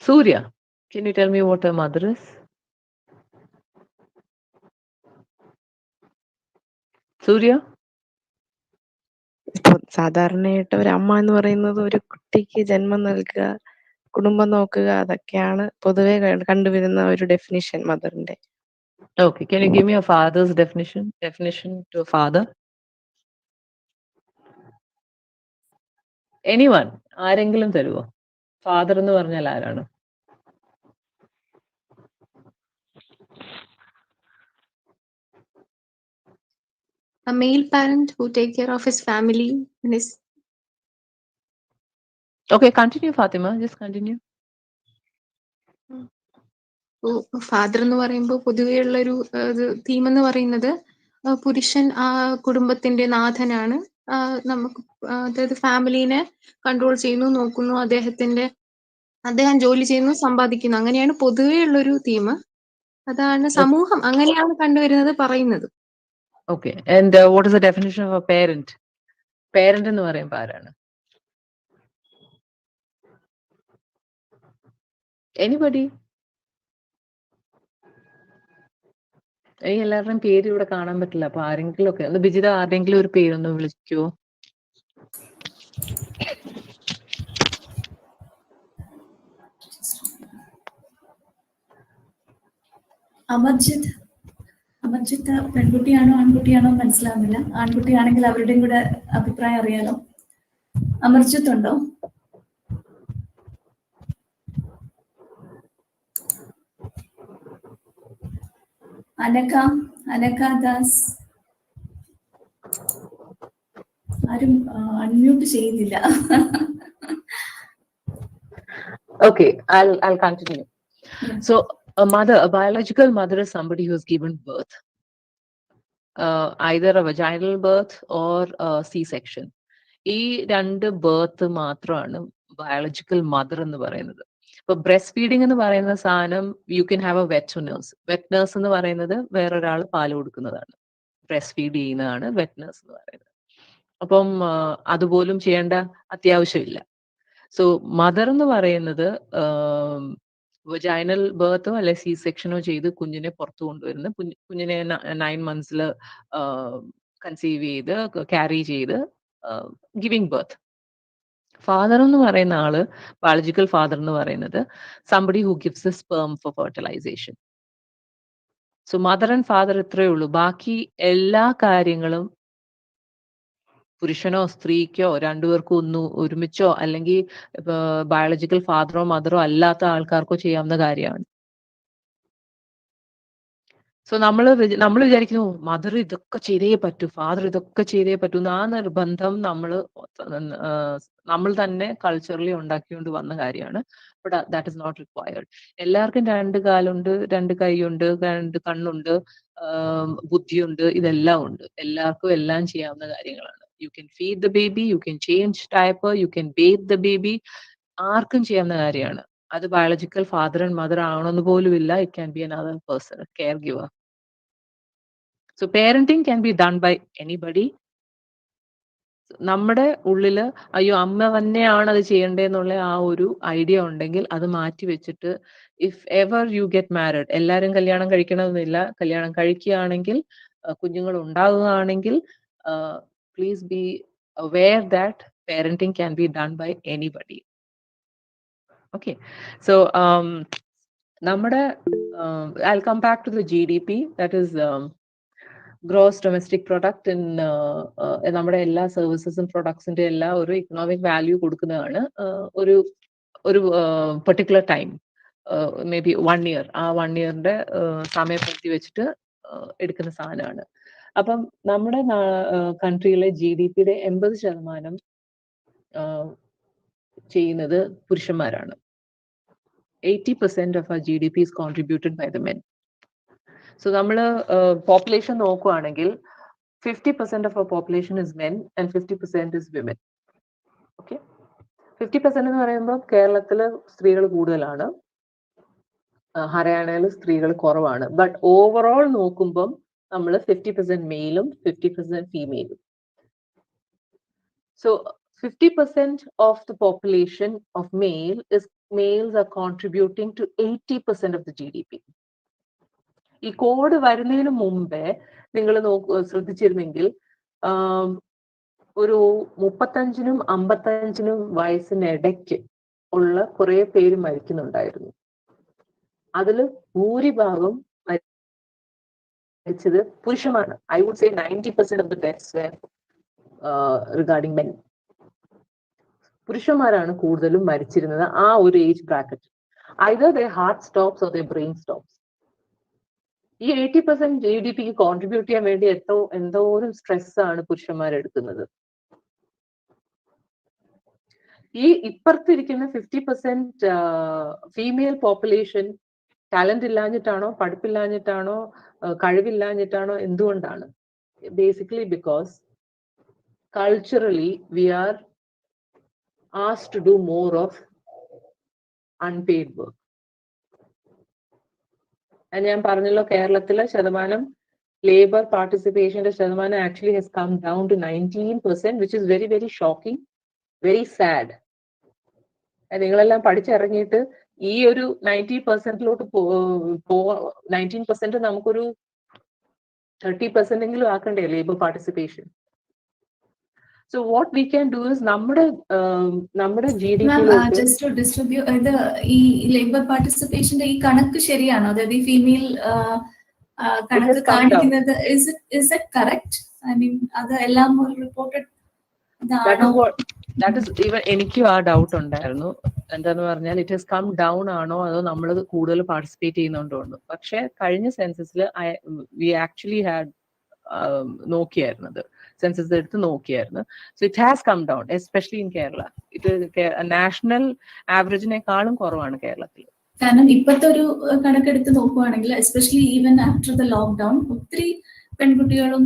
Surya, can you tell me what a mother is? Surya? സാധാരണയായിട്ട് ഒരു അമ്മ എന്ന് പറയുന്നത് ഒരു കുട്ടിക്ക് ജന്മം നൽകുക, കുടുംബം നോക്കുക, അതൊക്കെയാണ് പൊതുവെ കണ്ടുവരുന്ന ഒരു definition മദറിന്റെ. Okay, can you give me a father's definition to a father? Anyone? ആരെങ്കിലും തരുമോ? ഫാദർ എന്ന് പറഞ്ഞാൽ ആരാണ്? A male parent who take care of his family and his. Okay, continue Fatima, just continue. Father എന്ന് പറയുമ്പോൾ പൊതുവെയുള്ള ഒരു theme എന്ന് പറയുന്നത് പുരുഷൻ ആ കുടുംബത്തിന്റെ നാഥനാണ്. നമുക്ക് അതായത് ഫാമിലിനെ കൺട്രോൾ ചെയ്യുന്നു, നോക്കുന്നു, അദ്ദേഹം ജോലി ചെയ്യുന്നു, സമ്പാദിക്കുന്നു, അങ്ങനെയാണ് പൊതുവെയുള്ളൊരു തീം. അതാണ് സമൂഹം അങ്ങനെയാണ് കണ്ടുവരുന്നത്, പറയുന്നത്. Okay, and what is the definition of a parent? Parent എന്ന് പറയുമ്പോൾ ആരാണ്? Anybody? എല്ലാവരുടെയും പേര് ഇവിടെ കാണാൻ പറ്റില്ല, അപ്പൊ ആരെങ്കിലും ഒക്കെ ഒന്ന് ബിജിത, ആരെങ്കിലും ഒരു പേരൊന്ന് വിളിക്കുവോ? അമർജിത്ത് പെൺകുട്ടിയാണോ ആൺകുട്ടിയാണോ മനസ്സിലാവുന്നില്ല. ആൺകുട്ടിയാണെങ്കിൽ അവരുടെയും കൂടെ അഭിപ്രായം അറിയാലോ. അമർജിത്ത് ഉണ്ടോ? അനക ദാസ്, ആരും അൺമ്യൂട്ട് ചെയ്യുന്നില്ല. Okay, I'll continue. Yeah. So a biological mother is somebody who has given birth, either a vaginal birth or a C-section. ഈ രണ്ട് ബർത്ത് മാത്രമാണ് ബയോളജിക്കൽ മദർ എന്ന് പറയുന്നത്. ഇപ്പൊ ബ്രസ്റ്റ് ഫീഡിംഗ് എന്ന് പറയുന്ന സാധനം you can have a wet nurse. Wet nurse എന്ന് പറയുന്നത് വേറൊരാൾ പാല് കൊടുക്കുന്നതാണ്. ബ്രസ്റ്റ് ഫീഡ് ചെയ്യുന്നതാണ് വെറ്റ് നേഴ്സ് എന്ന് പറയുന്നത്. അപ്പം അതുപോലും ചെയ്യേണ്ട അത്യാവശ്യമില്ല. സോ മദർ എന്ന് പറയുന്നത് വജൈനൽ ബേർത്തോ അല്ലെ സി സെക്ഷനോ ചെയ്ത് കുഞ്ഞിനെ പുറത്തു കൊണ്ടുവരുന്നു. കുഞ്ഞിനെ 9 months കൺസീവ് ചെയ്ത് ക്യാരി ചെയ്ത് ഗിവിംഗ് ബർത്ത്. ഫാദർ എന്ന് പറയുന്ന ആള്, ബയോളജിക്കൽ ഫാദർ എന്ന് പറയുന്നത് somebody who gives a sperm for fertilization. So mother and father ഇത്രയേ ഉള്ളൂ. ബാക്കി എല്ലാ കാര്യങ്ങളും പുരുഷനോ സ്ത്രീക്കോ രണ്ടുപേർക്കും ഒരുമിച്ചോ അല്ലെങ്കിൽ ബയോളജിക്കൽ ഫാദറോ മദറോ അല്ലാത്ത ആൾക്കാർക്കോ ചെയ്യാവുന്ന കാര്യമാണ്. സോ നമ്മൾ വിചാരിക്കുന്നു മദർ ഇതൊക്കെ ചെയ്തേ പറ്റൂ, ഫാദർ ഇതൊക്കെ ചെയ്തേ പറ്റൂ. ആ നിർബന്ധം നമ്മൾ തന്നെ കൾച്ചറലി ഉണ്ടാക്കിക്കൊണ്ട് വന്ന കാര്യമാണ്. But that is not required. എല്ലാവർക്കും 2 കാലുണ്ട്, 2 കൈയുണ്ട്, 2 കണ്ണുണ്ട്, ബുദ്ധിയുണ്ട്, ഇതെല്ലാം ഉണ്ട്. എല്ലാവർക്കും എല്ലാം ചെയ്യാവുന്ന കാര്യങ്ങളാണ്. You can feed the baby, you can change diaper, you can bathe the baby. ആർക്കും ചെയ്യാവുന്ന കാര്യമാണ്. അത് ബയോളജിക്കൽ ഫാദർ ആൻഡ് മദർ ആവണമെന്ന് പോലും ഇല്ല. It can be another person, caregiver. So parenting can be done by anybody. നമ്മുടെ ഉള്ളില് അയ്യോ അമ്മ തന്നെയാണ് അത് ചെയ്യേണ്ടതെന്നുള്ള ആ ഒരു ഐഡിയ ഉണ്ടെങ്കിൽ അത് മാറ്റി വെച്ചിട്ട്, if ever you get married, എല്ലാവരും കല്യാണം കഴിക്കണമെന്നില്ല, കല്യാണം കഴിക്കുകയാണെങ്കിൽ, കുഞ്ഞുങ്ങൾ ഉണ്ടാകുകയാണെങ്കിൽ, please be aware that parenting can be done by anybody. Okay, so I'll come back to the GDP, that is gross domestic product. in നമ്മുടെ എല്ലാ സർവീസസും പ്രൊഡക്ട്സിന്റെ എല്ലാ ഒരു ഇക്കണോമിക് വാല്യൂ കൊടുക്കുന്നതാണ് ഒരു particular time, may be 1 year. ആ 1 yearന്റെ സമയപ്പെടുത്തി വെച്ചിട്ട് എടുക്കുന്ന സാധനമാണ്. അപ്പം നമ്മുടെ കൺട്രിയിലെ GDPയുടെ 80% ചെയ്യുന്നത് പുരുഷന്മാരാണ്. 80% of our GDP is contributed by the men. So നമ്മൾ പോപ്പുലേഷൻ നോക്കുകയാണെങ്കിൽ 50% of our population is men and 50% is women. Okay, 50% എന്ന് പറയുമ്പോൾ കേരളത്തില് സ്ത്രീകൾ കൂടുതലാണ്, ഹരിയാനയിൽ സ്ത്രീകൾ കുറവാണ്. ബട്ട് ഓവറോൾ നോക്കുമ്പം നമ്മൾ 50% മെയിലും 50% ഫീമെയിലും. So 50% of the population of males are contributing to 80% of the GDP. ഈ കോഡ് വരുന്നതിന് മുമ്പേ നിങ്ങൾ ശ്രദ്ധിച്ചിരുന്നെങ്കിൽ ഒരു 35-നും 55-നും വയസ്സിനിടയ്ക്ക് ഉള്ള കുറെ പേര് മരിക്കുന്നുണ്ടായിരുന്നു. അതിൽ ഭൂരിഭാഗം മരിച്ചത് പുരുഷന്മാരാണ്. I would say 90% of the deaths were regarding men. പുരുഷന്മാരാണ് കൂടുതലും മരിച്ചിരുന്നത് ആ ഒരു age bracket. either their heart stops or their brain stops. ഈ 80% GDPക്ക് കോൺട്രിബ്യൂട്ട് ചെയ്യാൻ വേണ്ടി എന്തോരം സ്ട്രെസ് ആണ് പുരുഷന്മാരെടുക്കുന്നത്. ഈ ഇപ്പുറത്തിരിക്കുന്ന 50% ഫീമെയിൽ പോപ്പുലേഷൻ ടാലന്റ് ഇല്ലാഞ്ഞിട്ടാണോ, പഠിപ്പില്ലാഞ്ഞിട്ടാണോ, കഴിവില്ലാഞ്ഞിട്ടാണോ, എന്തുകൊണ്ടാണ്? Basically because culturally we are asked to do more of unpaid work. ഞാൻ പറഞ്ഞല്ലോ കേരളത്തിലെ ലേബർ പാർട്ടിസിപ്പേഷന്റെ ശതമാനം actually has come down to 19%, which is very very shocking, very sad. നിങ്ങളെല്ലാം പഠിച്ചിറങ്ങിയിട്ട് ഈ ഒരു 90%ലോട്ട് 19% നമുക്കൊരു 30% എങ്കിലും ആക്കണ്ടേ labour participation? So what we can do is നമ്മുടെ GDP just to distribute ഈ ലേബർ പാർട്ടിസിപ്പേഷന്റെ ഈ കണക്ക് ശരിയാണോ? അതായത് ഈ ഫീമെയിൽ കണക്ക് കാണിക്കുന്നത് is it correct? I mean അത് എല്ലാം റിപ്പോർട്ടഡ്? That is even എനിക്കും ആ ഡൗട്ട് ഉണ്ടായിരുന്നു. എന്താന്ന് പറഞ്ഞാൽ ഇറ്റ് ഹസ് കം ഡൗൺ ആണോ അതോ നമ്മൾ കൂടുതൽ പാർട്ടിസിപ്പേറ്റ് ചെയ്യുന്നുണ്ടോ? പക്ഷെ കഴിഞ്ഞ സെൻസസിൽ വി ആക്ച്വലി ഹാഡ് നോക്കിയായിരുന്നത്, സെൻസസ് എടുത്ത് നോക്കിയായിരുന്നു. So it has come down, especially in Kerala. ഇത് നാഷണൽ ആവറേജിനേക്കാളും കുറവാണ് കേരളത്തിൽ. കാരണം ഇപ്പോഴത്തെ ഒരു കണക്കെടുത്ത് നോക്കുവാണെങ്കിൽ especially even after the lockdown ഒത്തിരി പെൺകുട്ടികളും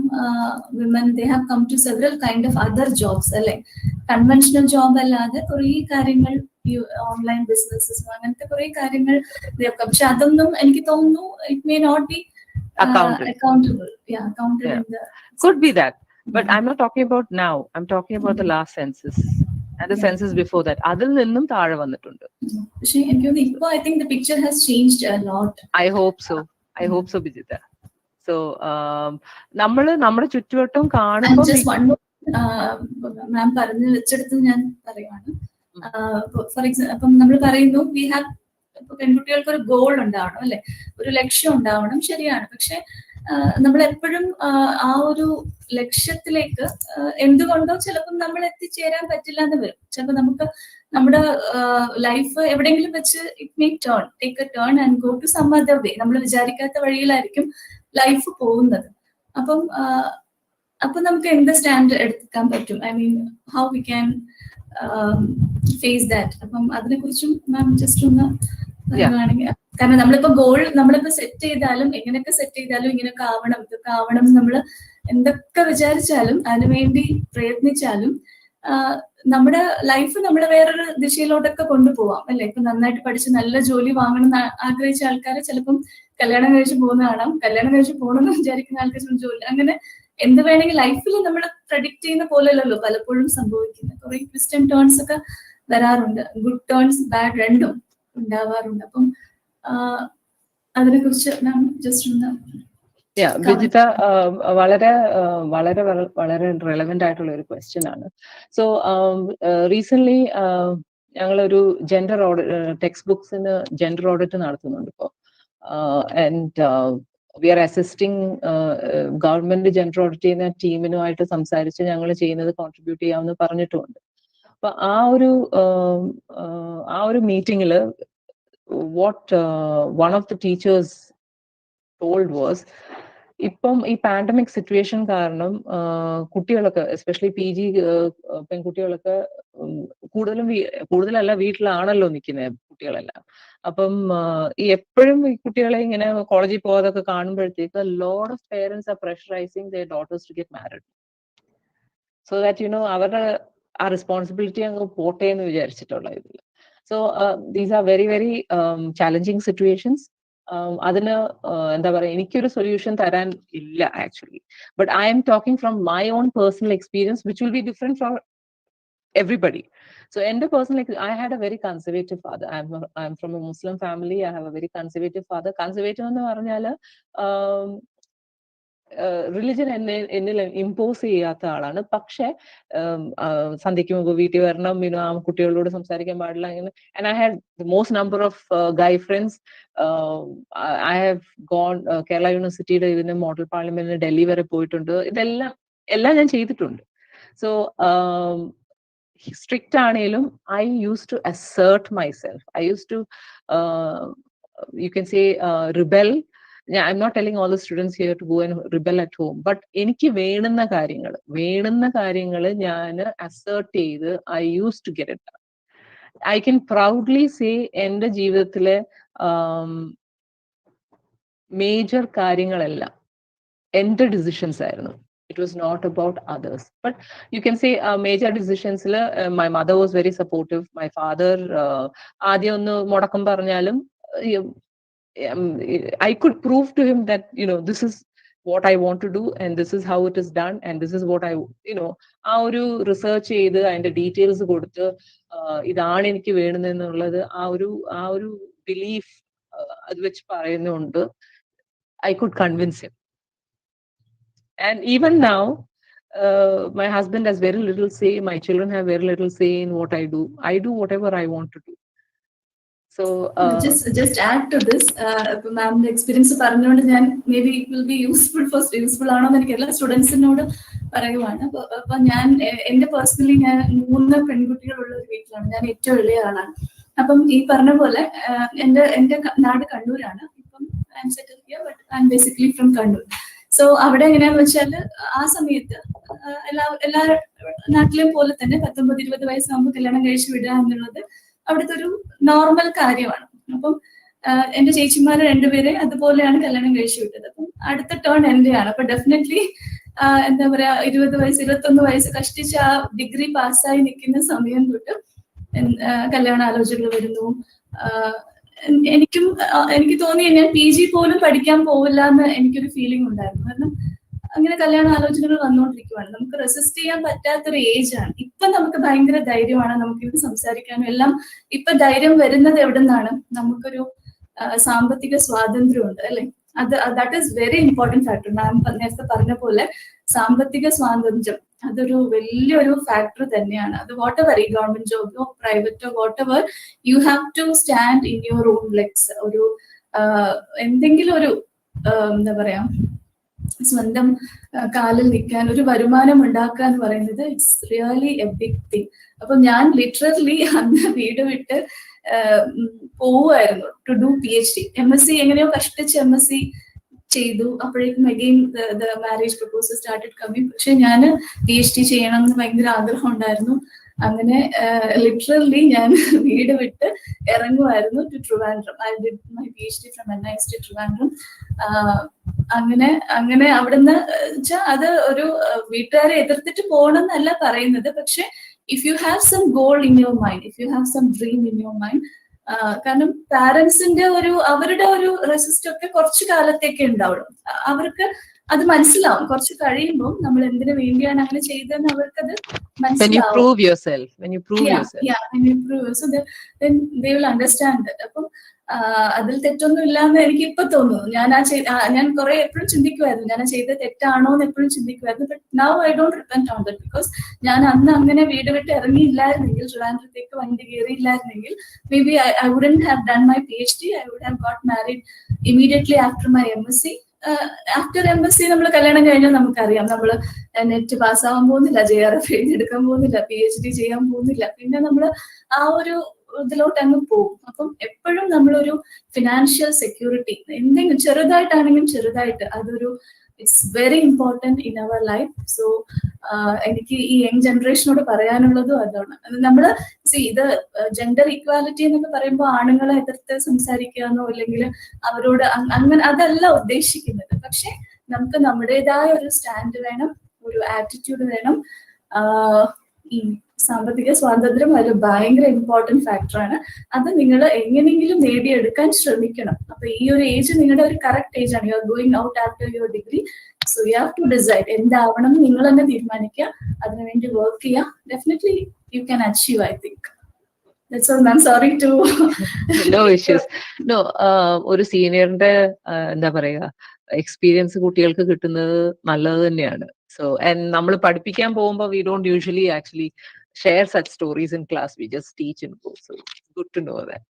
women they have come to several kind of other jobs അല്ലെ, കൺവെൻഷണൽ ജോബ് അല്ലാതെ കുറെ കാര്യങ്ങൾ, ഓൺലൈൻ ബിസിനസ്സസ്, അങ്ങനത്തെ കുറെ കാര്യങ്ങൾ. പക്ഷെ അതൊന്നും എനിക്ക് തോന്നുന്നു it may not be accountable. Yeah, counted in the... Could be that, but I'm not talking about now. I'm talking about the last census. and the census before that. അതിൽ നിന്നും താഴെ വന്നിട്ടുണ്ട്. പക്ഷേ എനിക്ക് തോന്നുന്നു ഇപ്പോൾ I think the picture has changed a lot. I hope so, Bijitha. So നമ്മുടെ ചുറ്റുവട്ടം കാണുമ്പോൾ മാം പറഞ്ഞു വെച്ചെടുത്ത് ഞാൻ പറയുവാണ്. ഫോർ എക്സാമ്പിൾ അപ്പം നമ്മൾ പറയുന്നു വി ഹാവ്, പെൺകുട്ടികൾക്ക് ഒരു ഗോൾ ഉണ്ടാവണം അല്ലെ, ഒരു ലക്ഷ്യം ഉണ്ടാവണം, ശരിയാണ്. പക്ഷെ നമ്മൾ എപ്പോഴും ആ ഒരു ലക്ഷ്യത്തിലേക്ക് എന്തുകൊണ്ടോ ചിലപ്പോൾ നമ്മൾ എത്തിച്ചേരാൻ പറ്റില്ല എന്ന് വരും. ചിലപ്പോൾ നമുക്ക് നമ്മുടെ ലൈഫ് എവിടെയെങ്കിലും വെച്ച് it may take a turn and go to some other way. നമ്മൾ വിചാരിക്കാത്ത വഴിയിലായിരിക്കും ലൈഫ് പോകുന്നത്. അപ്പം നമുക്ക് എന്ത് സ്റ്റാൻഡ് എടുക്കാൻ പറ്റും? I mean how we can face that. അപ്പം അതിനെ കുറിച്ചും മാം ജസ്റ്റ് ഒന്ന് പറയുകയാണെങ്കിൽ. കാരണം നമ്മളിപ്പോ സെറ്റ് ചെയ്താലും എങ്ങനെയൊക്കെ സെറ്റ് ചെയ്താലും ഇങ്ങനെയൊക്കെ ആവണം, ഇതൊക്കെ ആവണം, നമ്മൾ എന്തൊക്കെ വിചാരിച്ചാലും അതിനുവേണ്ടി പ്രയത്നിച്ചാലും നമ്മുടെ ലൈഫ് നമ്മളെ വേറൊരു ദിശയിലോട്ടൊക്കെ കൊണ്ടുപോവാം അല്ലെ. ഇപ്പൊ നന്നായിട്ട് പഠിച്ച് നല്ല ജോലി വാങ്ങണം എന്ന് ആഗ്രഹിച്ച ആൾക്കാരെ ചിലപ്പം കല്യാണം കഴിച്ച് പോകുന്ന കാണാം, കല്യാണം കഴിച്ച് പോകണമെന്ന് വിചാരിക്കുന്ന ആൾക്കാർ ജോലി, അങ്ങനെ എന്ത് വേണമെങ്കിൽ ലൈഫിൽ നമ്മൾ പ്രഡിക്ട് ചെയ്യുന്ന പോലെയല്ലല്ലോ പലപ്പോഴും സംഭവിക്കുന്നത്. കുറെ ട്വിസ്റ്റ് ആൻഡ് ടേൺസ് ഒക്കെ വരാറുണ്ട്, ഗുഡ് ടേൺസ് ബാഡ് രണ്ടും ഉണ്ടാവാറുണ്ട്. അപ്പം അതിനെ കുറിച്ച് നാം ജസ്റ്റ് ഒന്ന്. ബിജിത, വളരെ വളരെ വളരെ റെലവെന്റ് ആയിട്ടുള്ള ഒരു ക്വസ്റ്റ്യൻ ആണ്. സോ റീസെന്റ് ഞങ്ങളൊരു ജെൻഡർ ടെക്സ്റ്റ് ബുക്സിന് ജെൻഡർ ഓഡിറ്റ് നടത്തുന്നുണ്ട് ഇപ്പോൾ. And we are assisting government gender audit ചെയ്യുന്ന ടീമിനുമായിട്ട് സംസാരിച്ച് ഞങ്ങൾ ചെയ്യുന്നത് കോൺട്രിബ്യൂട്ട് ചെയ്യാമെന്ന് പറഞ്ഞിട്ടുമുണ്ട്. അപ്പൊ ആ ഒരു മീറ്റിംഗില് what one of the teachers told was, ഇപ്പം ഈ പാൻഡമിക് സിറ്റുവേഷൻ കാരണം കുട്ടികളൊക്കെ എസ്പെഷ്യലി PG പെൺകുട്ടികളൊക്കെ കൂടുതലല്ല വീട്ടിലാണല്ലോ നിൽക്കുന്നത് കുട്ടികളെല്ലാം. അപ്പം ഈ എപ്പോഴും ഈ കുട്ടികളെ ഇങ്ങനെ കോളേജിൽ പോകാതൊക്കെ കാണുമ്പോഴത്തേക്ക് lot of parents are pressurising their daughters to get married, so that അവരുടെ ആ റെസ്പോൺസിബിലിറ്റി അങ്ങ് പോട്ടെ എന്ന് വിചാരിച്ചിട്ടുള്ള ഇതിൽ. So these are very very challenging situations. അതിന് എന്താ പറയുക, എനിക്കൊരു സൊല്യൂഷൻ തരാൻ ഇല്ല actually. But I am talking from my own personal experience which will be different from everybody. So എൻ്റെ personal, I had a very conservative father. I'm from a Muslim family. I have a very conservative father. Conservative എന്ന് പറഞ്ഞാൽ religion എന്നിൽ impose ചെയ്യാത്ത ആളാണ്. പക്ഷെ സന്ധ്യയ്ക്ക് മുമ്പ് വീട്ടിൽ വരണം, ആ കുട്ടികളോട് സംസാരിക്കാൻ പാടില്ല അങ്ങനെ. And I had the most number of guy friends. I have gone Kerala യൂണിവേഴ്സിറ്റിയുടെ ഇതിന് മോഡൽ പാർലമെന്റിന് ഡൽഹി വരെ പോയിട്ടുണ്ട്. എല്ലാം ഞാൻ ചെയ്തിട്ടുണ്ട്. സോ സ്ട്രിക്റ്റ് ആണേലും I use to assert myself. I use to you can say rebel. I'm not telling all the students here to go and rebel at home, but എനിക്ക് വേണ്ടുന്ന കാര്യങ്ങൾ ഞാൻ അസേർട്ട് ചെയ്ത് I used to get it done. I can proudly say എൻ്റെ ജീവിതത്തിലെ major കാര്യങ്ങളെല്ലാം എൻ്റെ decisions ആയിരുന്നു. It was not about others, but you can say major decisions my mother was very supportive. My father ആദ്യം ഒന്ന് മുടക്കം പറഞ്ഞാലും I could prove to him that this is what I want to do and this is how it is done and this is what I ആ ഒരു research ചെയ്ത് അതിന്റെ details കൊടുത്ത് ഇതാണ് എനിക്ക് വേണമെന്നുള്ളത് ആ ഒരു ബിലീഫ് അത് വെച്ച് പറയുന്നുണ്ട്. I could convince him. And even now my husband has very little say, my children have very little say in what I do. I do whatever I want to do. So just add to this, മാമിന്റെ experience പറഞ്ഞുകൊണ്ട് ഞാൻ may be it will be useful ആണോ എന്ന് എനിക്ക് എല്ലാ സ്റ്റുഡൻസിനോട് പറയുവാണ്. അപ്പൊ ഞാൻ എന്റെ പേഴ്സണലി ഞാൻ 3 പെൺകുട്ടികളുള്ള ഒരു വീട്ടിലാണ്, ഞാൻ ഏറ്റവും ഇളയ ആളാണ്. അപ്പം ഈ പറഞ്ഞ പോലെ എന്റെ നാട് കണ്ണൂരാണ്. ഇപ്പം I M settled here, but I M basically from Kannur. So അവിടെ എങ്ങനെയാന്ന് വെച്ചാല് ആ സമയത്ത് എല്ലാ നാട്ടിലെയും പോലെ തന്നെ 19-20 വയസ്സാകുമ്പോൾ കല്യാണം കഴിച്ചു വിടുക എന്നുള്ളത് അവിടുത്തെ ഒരു നോർമൽ കാര്യമാണ്. അപ്പം എന്റെ ചേച്ചിമാരെ 2 പേരെ അതുപോലെയാണ് കല്യാണം കഴിച്ചു വിട്ടത്. അപ്പം അടുത്ത ടേൺ എന്റെയാണ്. അപ്പൊ ഡെഫിനറ്റ്ലി എന്താ പറയാ 20 വയസ്സ് 21 വയസ്സ് കഷ്ടിച്ച് ആ ഡിഗ്രി പാസ്സായി നിൽക്കുന്ന സമയം തൊട്ട് കല്യാണാലോചനകൾ വരുന്നു. എനിക്ക് തോന്നി ഞാൻ PG പോലും പഠിക്കാൻ പോവില്ല എന്ന് എനിക്കൊരു ഫീലിംഗ് ഉണ്ടായിരുന്നു. കാരണം അങ്ങനെ കല്യാണ ആലോചനകൾ വന്നുകൊണ്ടിരിക്കുവാണ്. നമുക്ക് റെസിസ്റ്റ് ചെയ്യാൻ പറ്റാത്തൊരു ഏജ് ആണ്. ഇപ്പൊ നമുക്ക് ഭയങ്കര ധൈര്യമാണ്, നമുക്ക് ഇത് സംസാരിക്കാനും എല്ലാം. ഇപ്പൊ ധൈര്യം വരുന്നത് എവിടെ നിന്നാണ്? നമുക്കൊരു സാമ്പത്തിക സ്വാതന്ത്ര്യമുണ്ട് അല്ലെ? That is very important factor. Ma'am നേരത്തെ പറഞ്ഞ പോലെ സാമ്പത്തിക സ്വാതന്ത്ര്യം അതൊരു വലിയൊരു ഫാക്ടർ തന്നെയാണ്. അത് വാട്ട് എവർ, ഈ ഗവൺമെന്റ് ജോബോ പ്രൈവറ്റോ whatever, you have to stand in your own legs. ഒരു എന്തെങ്കിലും ഒരു എന്താ പറയാ, സ്വന്തം കാലിൽ നിൽക്കാൻ, ഒരു വരുമാനം ഉണ്ടാക്കുക എന്ന് പറയുന്നത് it's really a big thing. അപ്പൊ ഞാൻ ലിറ്ററലി അന്ന് വീട് വിട്ട് പോവുമായിരുന്നു ടു ഡു PhD. MSc എങ്ങനെയോ കഷ്ടിച്ച് MSc ചെയ്തു. അപ്പോഴേക്കും again the marriage proposal started coming. പക്ഷെ ഞാൻ PhD ചെയ്യണം എന്ന് ഭയങ്കര ആഗ്രഹം ഉണ്ടായിരുന്നു. അങ്ങനെ ലിറ്ററലി ഞാൻ വീട് വിട്ട് ഇറങ്ങുമായിരുന്നു to Trivandrum. I did my PhD from NIST Trivandrum. അങ്ങനെ അവിടുന്ന് വെച്ചാൽ അത് ഒരു വീട്ടുകാരെ എതിർത്തിട്ട് പോകണമെന്നല്ല പറയുന്നത്. പക്ഷെ if you have some goal in your mind, if you have some dream in your mind, കാരണം പാരന്റ്സിന്റെ അവരുടെ ഒരു റെസിസ്റ്റ് ഒക്കെ കുറച്ചു കാലത്തേക്ക് ഉണ്ടാവും. അവർക്ക് അത് മനസ്സിലാവും. കുറച്ച് കഴിയുമ്പോൾ നമ്മൾ എന്തിനു വേണ്ടിയാണ് അങ്ങനെ ചെയ്തതെന്ന് അവർക്കത് മനസ്സിലാവും. then they will understand it. അപ്പം അതിൽ തെറ്റൊന്നും ഇല്ലാന്ന് എനിക്ക് ഇപ്പൊ തോന്നുന്നു. ഞാൻ കുറെ എപ്പോഴും ചിന്തിക്കുമായിരുന്നു, ഞാൻ ചെയ്ത തെറ്റാണോ എന്ന് എപ്പോഴും ചിന്തിക്കുമായിരുന്നു. But now I don't repent on that, because ഞാൻ അന്ന് അങ്ങനെ വീട് വിട്ട് ഇറങ്ങിയില്ലായിരുന്നെങ്കിൽ, ട്രിവാൻഡ്രത്തേക്ക് വണ്ടി കയറിയില്ലായിരുന്നെങ്കിൽ, maybe I wouldn't have done my PhD. I would have got married immediately after my MSc. ആഫ്റ്റർ MSc നമ്മൾ കല്യാണം കഴിഞ്ഞാൽ നമുക്കറിയാം, നമ്മൾ നെറ്റ് പാസ്സാവാൻ പോകുന്നില്ല, JRF എഴുതിയെടുക്കാൻ പോകുന്നില്ല, PhD ചെയ്യാൻ പോകുന്നില്ല. പിന്നെ നമ്മൾ ആ ഒരു ഇതിലോട്ട് അങ്ങ് പോകും. അപ്പം എപ്പോഴും നമ്മളൊരു ഫിനാൻഷ്യൽ സെക്യൂരിറ്റി, എന്തെങ്കിലും ചെറുതായിട്ടാണെങ്കിലും ചെറുതായിട്ട്, അതൊരു it's very important in our life. So എനിക്ക് ഈ യങ് ജനറേഷനോട് പറയാനുള്ളതും അതാണ്. നമ്മള് ഇത് ജെൻഡർ ഇക്വാലിറ്റി എന്നൊക്കെ പറയുമ്പോൾ ആണുങ്ങളെ എതിർത്ത് സംസാരിക്കാന്നോ അല്ലെങ്കിൽ അവരോട് അങ്ങനെ അതല്ല ഉദ്ദേശിക്കുന്നത്. പക്ഷെ നമുക്ക് നമ്മുടേതായ ഒരു സ്റ്റാൻഡ് വേണം, ഒരു ആറ്റിറ്റ്യൂഡ് വേണം. ഈ സാമ്പത്തിക സ്വാതന്ത്ര്യം ഒരു ഭയങ്കര ഇമ്പോർട്ടന്റ് ഫാക്ടറാണ്. അത് നിങ്ങൾ എങ്ങനെയെങ്കിലും നേടിയെടുക്കാൻ ശ്രമിക്കണം. അപ്പൊ ഈ ഒരു ഏജ് നിങ്ങളുടെ ഒരു കറക്റ്റ് ഏജ് ആണ്. You are going out after your degree. So you have to decide എന്താവണം നിങ്ങൾ തന്നെ തീരുമാനിക്കുക, അതിനുവേണ്ടി വർക്ക് ചെയ്യുക. Definitely you can achieve, I think. That's all, ma'am. Sorry to no issues. No, ഒരു സീനിയറിന്റെ എന്താ പറയുക, എക്സ്പീരിയൻസ് കുട്ടികൾക്ക് കിട്ടുന്നത് നല്ലത് തന്നെയാണ്. സോ നമ്മൾ പഠിപ്പിക്കാൻ പോകുമ്പോൾ we don't usually actually share such stories in class. We just teach and go. So it's good to know that.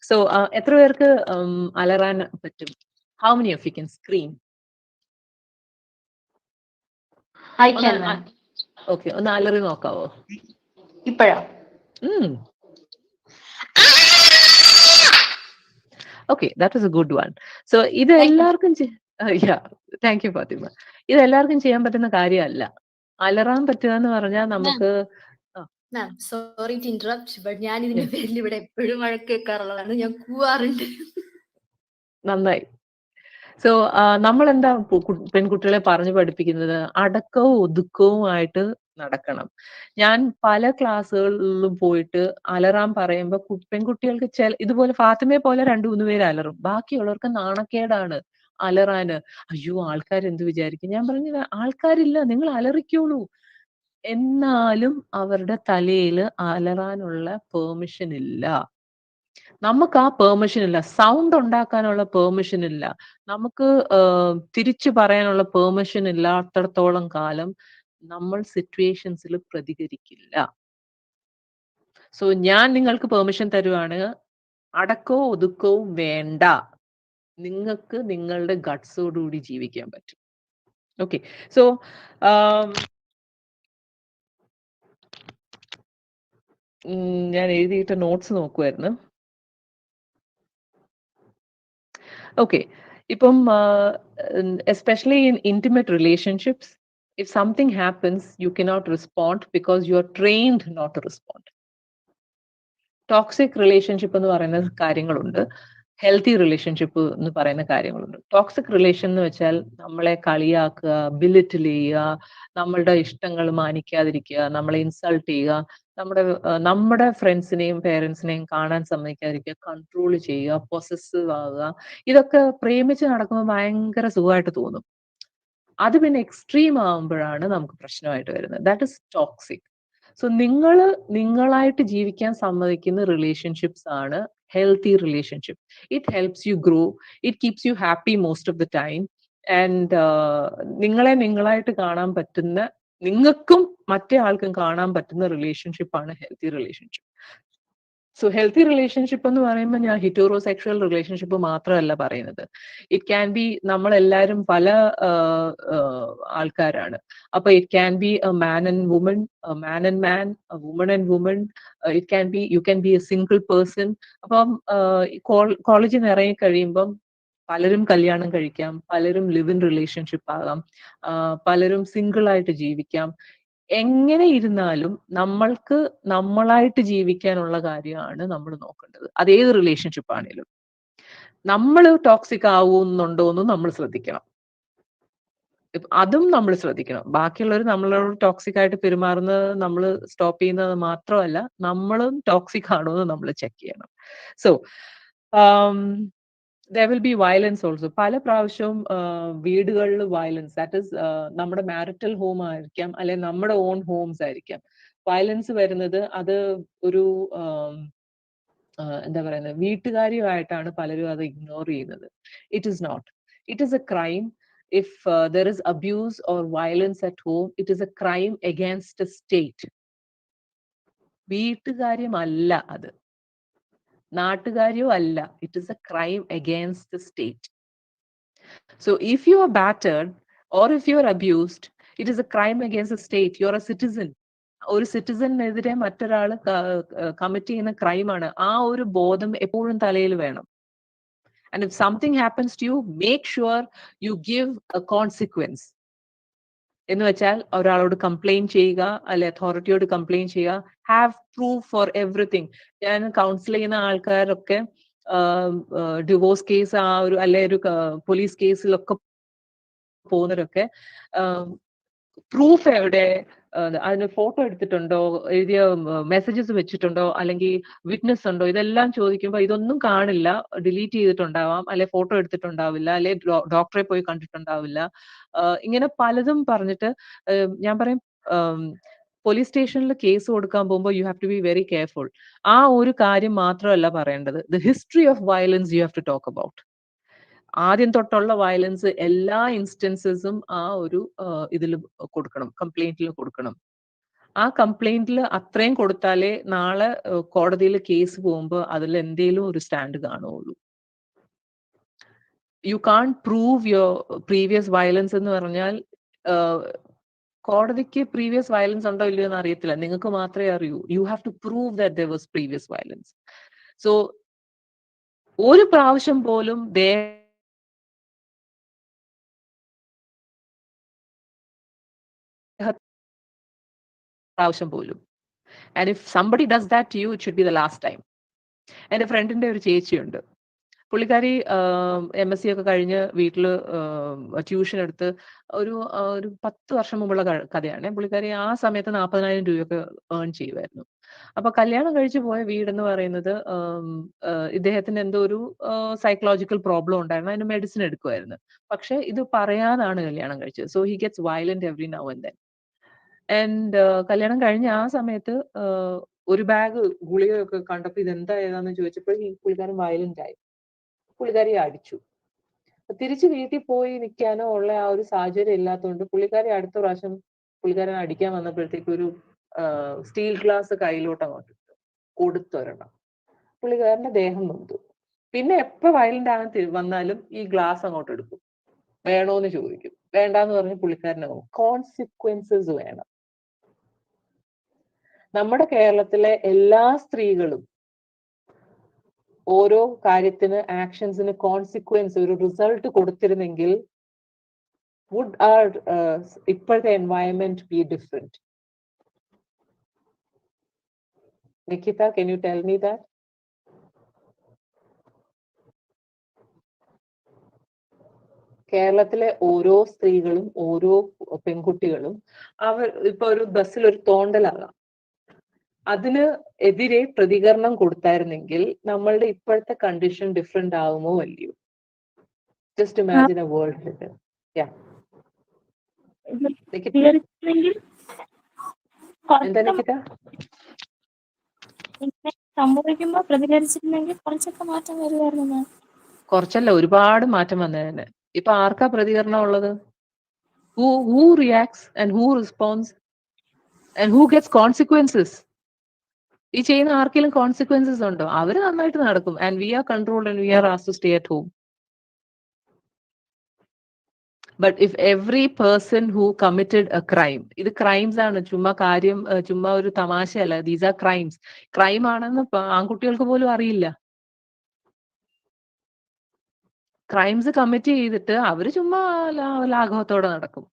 So എത്ര പേർക്ക് അലറാൻ പറ്റും? How many of you can scream? I can. Okay, ഒന്ന് അലറി നോക്കാവോ? ഇപ്പഴാ? Okay, that was a good one. So ഇത് എല്ലാവർക്കും thank you Fatima. ഇത് എല്ലാവർക്കും ചെയ്യാൻ പറ്റുന്ന കാര്യമല്ല. അലറാൻ പറ്റുക എന്ന് പറഞ്ഞാൽ നമുക്ക് ma'am sorry to interrupt, but ഞാൻ ഇതിന്റെ പേരിൽ ഇവിടെ എപ്പോഴും വഴക്ക് കേൾക്കാറുള്ളതാണ്. ഞാൻ കൂവാറുണ്ട്. നന്നായി. സോ നമ്മൾ എന്താ പെൺകുട്ടികളെ പറഞ്ഞു പഠിപ്പിക്കുന്നത്? അടക്കവും ഒതുക്കവുമായിട്ട് നടക്കണം. ഞാൻ പല ക്ലാസ്സുകളിലും പോയിട്ട് അലറാൻ പറയുമ്പോ പെൺകുട്ടികൾക്ക് ഇതുപോലെ ഫാത്തിമയെ പോലെ 2-3 പേര് അലറും. ബാക്കിയുള്ളവർക്ക് നാണക്കേടാണ് അലറാന്. അയ്യോ, ആൾക്കാരെന്ത് വിചാരിക്കും? ഞാൻ പറഞ്ഞു, ആൾക്കാരില്ല, നിങ്ങൾ അലറിക്കോളൂ. എന്നാലും അവരുടെ തലയിൽ അലറാനുള്ള പെർമിഷൻ ഇല്ല. നമുക്ക് ആ പെർമിഷൻ ഇല്ല. സൗണ്ട് ഉണ്ടാക്കാനുള്ള പെർമിഷൻ ഇല്ല. നമുക്ക് തിരിച്ചു പറയാനുള്ള പെർമിഷൻ ഇല്ലാത്തടത്തോളം കാലം നമ്മൾ സിറ്റുവേഷൻസിൽ പ്രതികരിക്കില്ല. സോ ഞാൻ നിങ്ങൾക്ക് പെർമിഷൻ തരുവാണ്, അടക്കവും ഒതുക്കവും വേണ്ട. നിങ്ങൾക്ക് നിങ്ങളുടെ ഗട്ട്സോടുകൂടി ജീവിക്കാൻ പറ്റും. ഓക്കെ, സോ ഞാൻ എഴുതിയിട്ട നോട്ട്സ് നോക്കുമായിരുന്നു. Okay, ഇപ്പം especially in intimate relationships, if something happens, you cannot respond because you are trained not to respond. Toxic relationship എന്ന് പറയുന്ന കാര്യങ്ങളുണ്ട്, ഹെൽത്തി റിലേഷൻഷിപ്പ് എന്ന് പറയുന്ന കാര്യങ്ങളുണ്ട്. ടോക്സിക് റിലേഷൻ എന്ന് വെച്ചാൽ നമ്മളെ കളിയാക്കുക, ബിലിറ്റിൽ ചെയ്യുക, നമ്മളുടെ ഇഷ്ടങ്ങൾ മാനിക്കാതിരിക്കുക, നമ്മളെ ഇൻസൾട്ട് ചെയ്യുക, നമ്മുടെ ഫ്രണ്ട്സിനെയും പേരൻസിനെയും കാണാൻ സമ്മതിക്കാതിരിക്കുക, കൺട്രോൾ ചെയ്യുക, പൊസസീവ് ആവുക. ഇതൊക്കെ പ്രേമിച്ച് നടക്കുമ്പോൾ ഭയങ്കര സുഖമായിട്ട് തോന്നും. അത് പിന്നെ എക്സ്ട്രീം ആകുമ്പോഴാണ് നമുക്ക് പ്രശ്നമായിട്ട് വരുന്നത്. That is toxic. സോ നിങ്ങളായിട്ട് ജീവിക്കാൻ സമ്മതിക്കുന്ന റിലേഷൻഷിപ്സ് ആണ് healthy relationship. It helps you grow. It keeps you happy most of the time. And നിങ്ങളായിട്ട് കാണാൻ പറ്റുന്ന, നിങ്ങൾക്കും മറ്റേ ആൾക്കും കാണാൻ പറ്റുന്ന റിലേഷൻഷിപ്പ് ആണ് healthy relationship. So healthy relationship എന്ന് പറയുമ്പോൾ ഞാൻ ഹിറ്റോറോസെക്ഷൽ റിലേഷൻഷിപ്പ് മാത്രമല്ല പറയുന്നത്. ഇറ്റ് ക്യാൻ ബി, നമ്മളെല്ലാവരും പല ആൾക്കാരാണ്. അപ്പൊ it can B a man and woman, man and man, woman and woman. It can B, you can be A single person. അപ്പം കോളേജിൽ നിന്ന് ഇറങ്ങി കഴിയുമ്പം പലരും കല്യാണം കഴിക്കാം, പലരും ലിവ് ഇൻ റിലേഷൻഷിപ്പ് ആകാം, പലരും സിംഗിൾ ആയിട്ട് ജീവിക്കാം. എങ്ങനെ ഇരുന്നാലും നമ്മൾക്ക് നമ്മളായിട്ട് ജീവിക്കാനുള്ള കാര്യമാണ് നമ്മൾ നോക്കേണ്ടത്. അതേത് റിലേഷൻഷിപ്പ് ആണെങ്കിലും നമ്മൾ ടോക്സിക് ആവുന്നുണ്ടോ എന്നും നമ്മൾ ശ്രദ്ധിക്കണം. അതും നമ്മൾ ശ്രദ്ധിക്കണം. ബാക്കിയുള്ളവർ നമ്മളോട് ടോക്സിക് ആയിട്ട് പെരുമാറുന്നത് നമ്മൾ സ്റ്റോപ്പ് ചെയ്യുന്നത് മാത്രമല്ല, നമ്മളും ടോക്സിക് ആണോ എന്ന് നമ്മൾ ചെക്ക് ചെയ്യണം. So there will be violence also. പല പ്രാവശ്യവും വീടുകളിൽ വയലൻസ്, ദാറ്റ് ഇസ് നമ്മുടെ മാരിറ്റൽ ഹോം ആയിരിക്കാം, അല്ലെ നമ്മുടെ ഓൺ ഹോംസ് ആയിരിക്കാം. വയലൻസ് വരുന്നത് അത് ഒരു എന്താ പറയുന്നത്, വീട്ടുകാരിയുമായിട്ടാണ് പലരും അത് ഇഗ്നോർ ചെയ്യുന്നത്. It is not. It is a crime. If there is abuse or violence at home, it is a crime against a state. വീട്ടുകാര്യമല്ല അത്, നാട്ടുകാരിയോ അല്ല. It is a crime against the state. So if you are battered or if you are abused, it is a crime against the state. You are a citizen. ഒരു സിറ്റിസണിനെതിരെ മറ്റൊരാൾ commit ചെയ്യുന്ന ക്രൈമാണ്. ആ ഒരു ബോധം എപ്പോഴും തലയിൽ വേണം. And if something happens to you, make sure you give a consequence. എന്ന് വെച്ചാൽ ഒരാളോട് കംപ്ലൈന്റ് ചെയ്യുക, അല്ലെ അതോറിറ്റിയോട് കംപ്ലൈന്റ് ചെയ്യുക. Have proof four everything. ഞാൻ കൗൺസിൽ ചെയ്യുന്ന ആൾക്കാരൊക്കെ ഡിവോഴ്സ് കേസ്, ആ ഒരു അല്ലെ ഒരു പോലീസ് കേസിലൊക്കെ പോകുന്നവരൊക്കെ പ്രൂഫ് എവിടെ, അതിന് ഫോട്ടോ എടുത്തിട്ടുണ്ടോ, എഴുതിയ മെസ്സേജസ് വെച്ചിട്ടുണ്ടോ, അല്ലെങ്കിൽ വിറ്റ്നസ് ഉണ്ടോ, ഇതെല്ലാം ചോദിക്കുമ്പോൾ ഇതൊന്നും കാണില്ല. ഡിലീറ്റ് ചെയ്തിട്ടുണ്ടാവാം, അല്ലെ ഫോട്ടോ എടുത്തിട്ടുണ്ടാവില്ല, അല്ലെ ഡോക്ടറെ പോയി കണ്ടിട്ടുണ്ടാവില്ല. ഇങ്ങനെ പലതും പറഞ്ഞിട്ട് ഞാൻ പറയും, പോലീസ് സ്റ്റേഷനിൽ കേസ് കൊടുക്കാൻ പോകുമ്പോൾ you have to be very careful. ആ ഒരു കാര്യം മാത്രമല്ല പറയേണ്ടത്, the history of violence you have to talk about. ആദ്യം തൊട്ടുള്ള വയലൻസ് എല്ലാ ഇൻസ്റ്റൻസസും ആ ഒരു ഇതിൽ കൊടുക്കണം, കംപ്ലൈന്റിൽ കൊടുക്കണം. ആ കംപ്ലൈന്റിൽ അത്രയും കൊടുത്താലേ നാളെ കോടതിയിൽ കേസ് പോകുമ്പോൾ അതിൽ എന്തെങ്കിലും ഒരു സ്റ്റാൻഡ് കാണുള്ളൂ. You can prove your previous violence എന്ന് പറഞ്ഞാൽ കോടതിക്ക് പ്രീവിയസ് വയലൻസ് ഉണ്ടോ ഇല്ലയോ എന്ന് അറിയത്തില്ല, നിങ്ങൾക്ക് മാത്രമേ അറിയൂ. You have to prove that there was previous violence. So ഒരു പ്രാവശ്യം പോലും പ്രാവശ്യം പോലും. And if somebody does that to you, it should be the last time. എൻ്റെ ഫ്രണ്ടിന്റെ ഒരു ചേച്ചിയുണ്ട്. പുള്ളിക്കാരി MSc ഒക്കെ കഴിഞ്ഞ് വീട്ടിൽ ട്യൂഷൻ എടുത്ത് ഒരു 10 വർഷം മുമ്പുള്ള കഥയാണ്. പുള്ളിക്കാരി ആ സമയത്ത് 40,000 രൂപയൊക്കെ ഏൺ ചെയ്യുമായിരുന്നു. അപ്പൊ കല്യാണം കഴിച്ചു പോയ വീടെന്ന് പറയുന്നത് ഇദ്ദേഹത്തിന് എന്തോ ഒരു സൈക്കോളജിക്കൽ പ്രോബ്ലം ഉണ്ടായിരുന്നു, അതിന് മെഡിസിൻ എടുക്കുമായിരുന്നു. പക്ഷെ ഇത് പറയാതാണ് കല്യാണം കഴിച്ചത്. So he gets violent every now and then. And കല്യാണം കഴിഞ്ഞ ആ സമയത്ത് ഒരു ബാഗ് ഗുളികയൊക്കെ കണ്ടപ്പോൾ ഇതെന്താ ഏതാന്ന് ചോദിച്ചപ്പോൾ ഈ പുള്ളിക്കാരൻ വയലന്റ് ആയി. പുള്ളിക്കാരി അടിച്ചു. തിരിച്ച് വീട്ടിൽ പോയി നിൽക്കാനോ ഉള്ള ആ ഒരു സാഹചര്യം ഇല്ലാത്തതുകൊണ്ട് പുള്ളിക്കാരി അടുത്ത പ്രാവശ്യം പുള്ളിക്കാരൻ അടിക്കാൻ വന്നപ്പോഴത്തേക്ക് ഒരു സ്റ്റീൽ ഗ്ലാസ് കയ്യിലോട്ട് അങ്ങോട്ട് കൊടുത്തൊരെണ്ണം. പുള്ളിക്കാരന്റെ ദേഹം നൊന്തു. പിന്നെ എപ്പോ വയലന്റ് ആകാൻ വന്നാലും ഈ ഗ്ലാസ് അങ്ങോട്ട് എടുക്കും, വേണോന്ന് ചോദിക്കും. വേണ്ടാന്ന് പറഞ്ഞ് പുള്ളിക്കാരനാകും. കോൺസിക്വൻസസ് വേണം. നമ്മുടെ കേരളത്തിലെ എല്ലാ സ്ത്രീകളും ഓരോ കാര്യത്തിന്, ആക്ഷൻസിന് കോൺസിക്വൻസ്, ഒരു റിസൾട്ട് കൊടുത്തിരുന്നെങ്കിൽ വുഡ് ആർ ഇപ്പോഴത്തെ environment be different? Nikhita, can you tell me that? കേരളത്തിലെ ഓരോ സ്ത്രീകളും ഓരോ പെൺകുട്ടികളും അവർ ഇപ്പൊ ഒരു ബസ്സിൽ ഒരു തോണ്ടലാകാം, അതിന് എതിരെ പ്രതികരണം കൊടുത്തായിരുന്നെങ്കിൽ നമ്മളുടെ ഇപ്പോഴത്തെ കണ്ടീഷൻ ഡിഫറെന്റ് ആവുമോ അല്ലയോ? Just imagine a world. പ്രതികരിച്ചിരുന്നെങ്കിൽ എന്താ കുറച്ചൊക്കെ നിക്കിത? ഇങ്ങനെ സംഭവിക്കുമ്പോൾ പ്രതികരിച്ചിരുന്നെങ്കിൽ കുറച്ചൊക്കെ മാറ്റം വരുമായിരുന്നു മാം. കുറച്ചല്ല, ഒരുപാട് മാറ്റം വന്നതിന്. ഇപ്പൊ ആർക്കാ പ്രതികരണം ഉള്ളത്? Who reacts and who responds and who gets consequences? ഈ ചെയ്യുന്ന ആർക്കെങ്കിലും കോൺസിക്വൻസസ് ഉണ്ടോ? അവര് നന്നായിട്ട് നടക്കും. And we are controlled and we are asked to stay at home. But if every person who committed a crime, ഇത് ക്രൈംസ് ആണ്, ചുമ്മാ കാര്യം, ചുമ്മാ ഒരു തമാശയല്ല, ദീസ് ആർ ക്രൈംസ്. ക്രൈം ആണെന്ന് ആൺകുട്ടികൾക്ക് പോലും അറിയില്ല. ക്രൈംസ് കമ്മിറ്റ് ചെയ്തിട്ട് അവര് ചുമ്മാ ലാഘവത്തോടെ നടക്കും.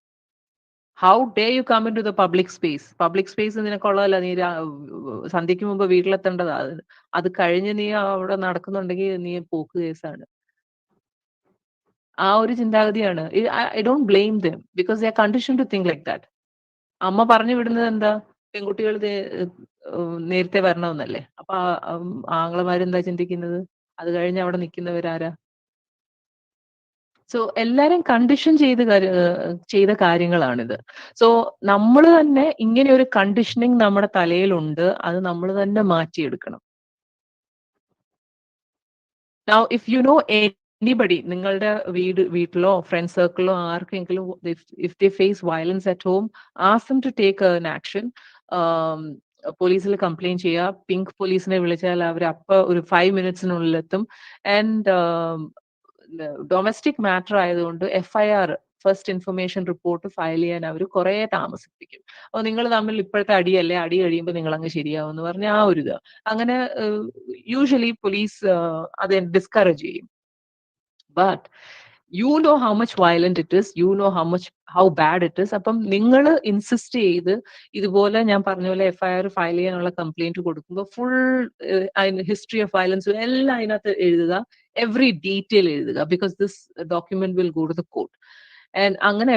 How dare you come in to the public space? Public space നിനക്കുള്ളതല്ല. നീ സന്ധ്യയ്ക്ക് മുമ്പ് വീട്ടിലെത്തേണ്ടതാ. അത് കഴിഞ്ഞ് നീ അവിടെ നടക്കുന്നുണ്ടെങ്കിൽ നീ പോക്ക് കേസാണ്. ആ ഒരു ചിന്താഗതിയാണ്. I don't blame them because they are condition to think like that. അമ്മ പറഞ്ഞു വിടുന്നത് എന്താ? പെൺകുട്ടികൾ നേരത്തെ വരണമെന്നല്ലേ. അപ്പൊ ആങ്ങളമാരെന്താ ചിന്തിക്കുന്നത്? അത് കഴിഞ്ഞ് അവിടെ നിൽക്കുന്നവരാരാ? സോ എല്ലാരും കണ്ടീഷൻ ചെയ്ത കാര്യങ്ങളാണിത്. സോ നമ്മൾ തന്നെ ഇങ്ങനെ ഒരു കണ്ടീഷനിങ് നമ്മുടെ തലയിലുണ്ട്. അത് നമ്മൾ തന്നെ മാറ്റിയെടുക്കണം. Now, if you know anybody, നിങ്ങളുടെ വീട്ടിലോ ഫ്രണ്ട് സർക്കിളിലോ ആർക്കെങ്കിലും if they face violence at home, ask them to take an action. പോലീസിൽ കംപ്ലൈന്റ് ചെയ്യുക. പിങ്ക് പോലീസിനെ വിളിച്ചാൽ അവർ അപ്പൊ ഒരു 5 minutesനുള്ളിൽ എത്തും. ആൻഡ് ഡൊമസ്റ്റിക് മാറ്റർ ആയതുകൊണ്ട് FIR, first information report file ചെയ്യാൻ അവർ കുറെ താമസിപ്പിക്കും. അപ്പോൾ നിങ്ങൾ തമ്മിൽ ഇപ്പോഴത്തെ അടിയല്ലേ, അടി കഴിയുമ്പോൾ നിങ്ങൾ അങ്ങ് ശരിയാവും എന്ന് പറഞ്ഞ ആ ഒരു ഇത് അങ്ങനെ യൂഷ്വലി പോലീസ് അത് ഡിസ്കറേജ് ചെയ്യും. But you know how much violent it is, you know how bad it is. അപ്പം നിങ്ങൾ ഇൻസിസ്റ്റ് ചെയ്ത് ഇതുപോലെ ഞാൻ പറഞ്ഞ പോലെ FIR ഫയൽ ചെയ്യാനുള്ള കംപ്ലൈന്റ് കൊടുക്കുമ്പോൾ ഫുൾ ഹിസ്റ്ററി ഓഫ് വയലൻസ് എല്ലാം അതിനകത്ത് എഴുതുക, എവറി ഡീറ്റെയിൽ എഴുതുക, because this document will go to the court. And അങ്ങനെ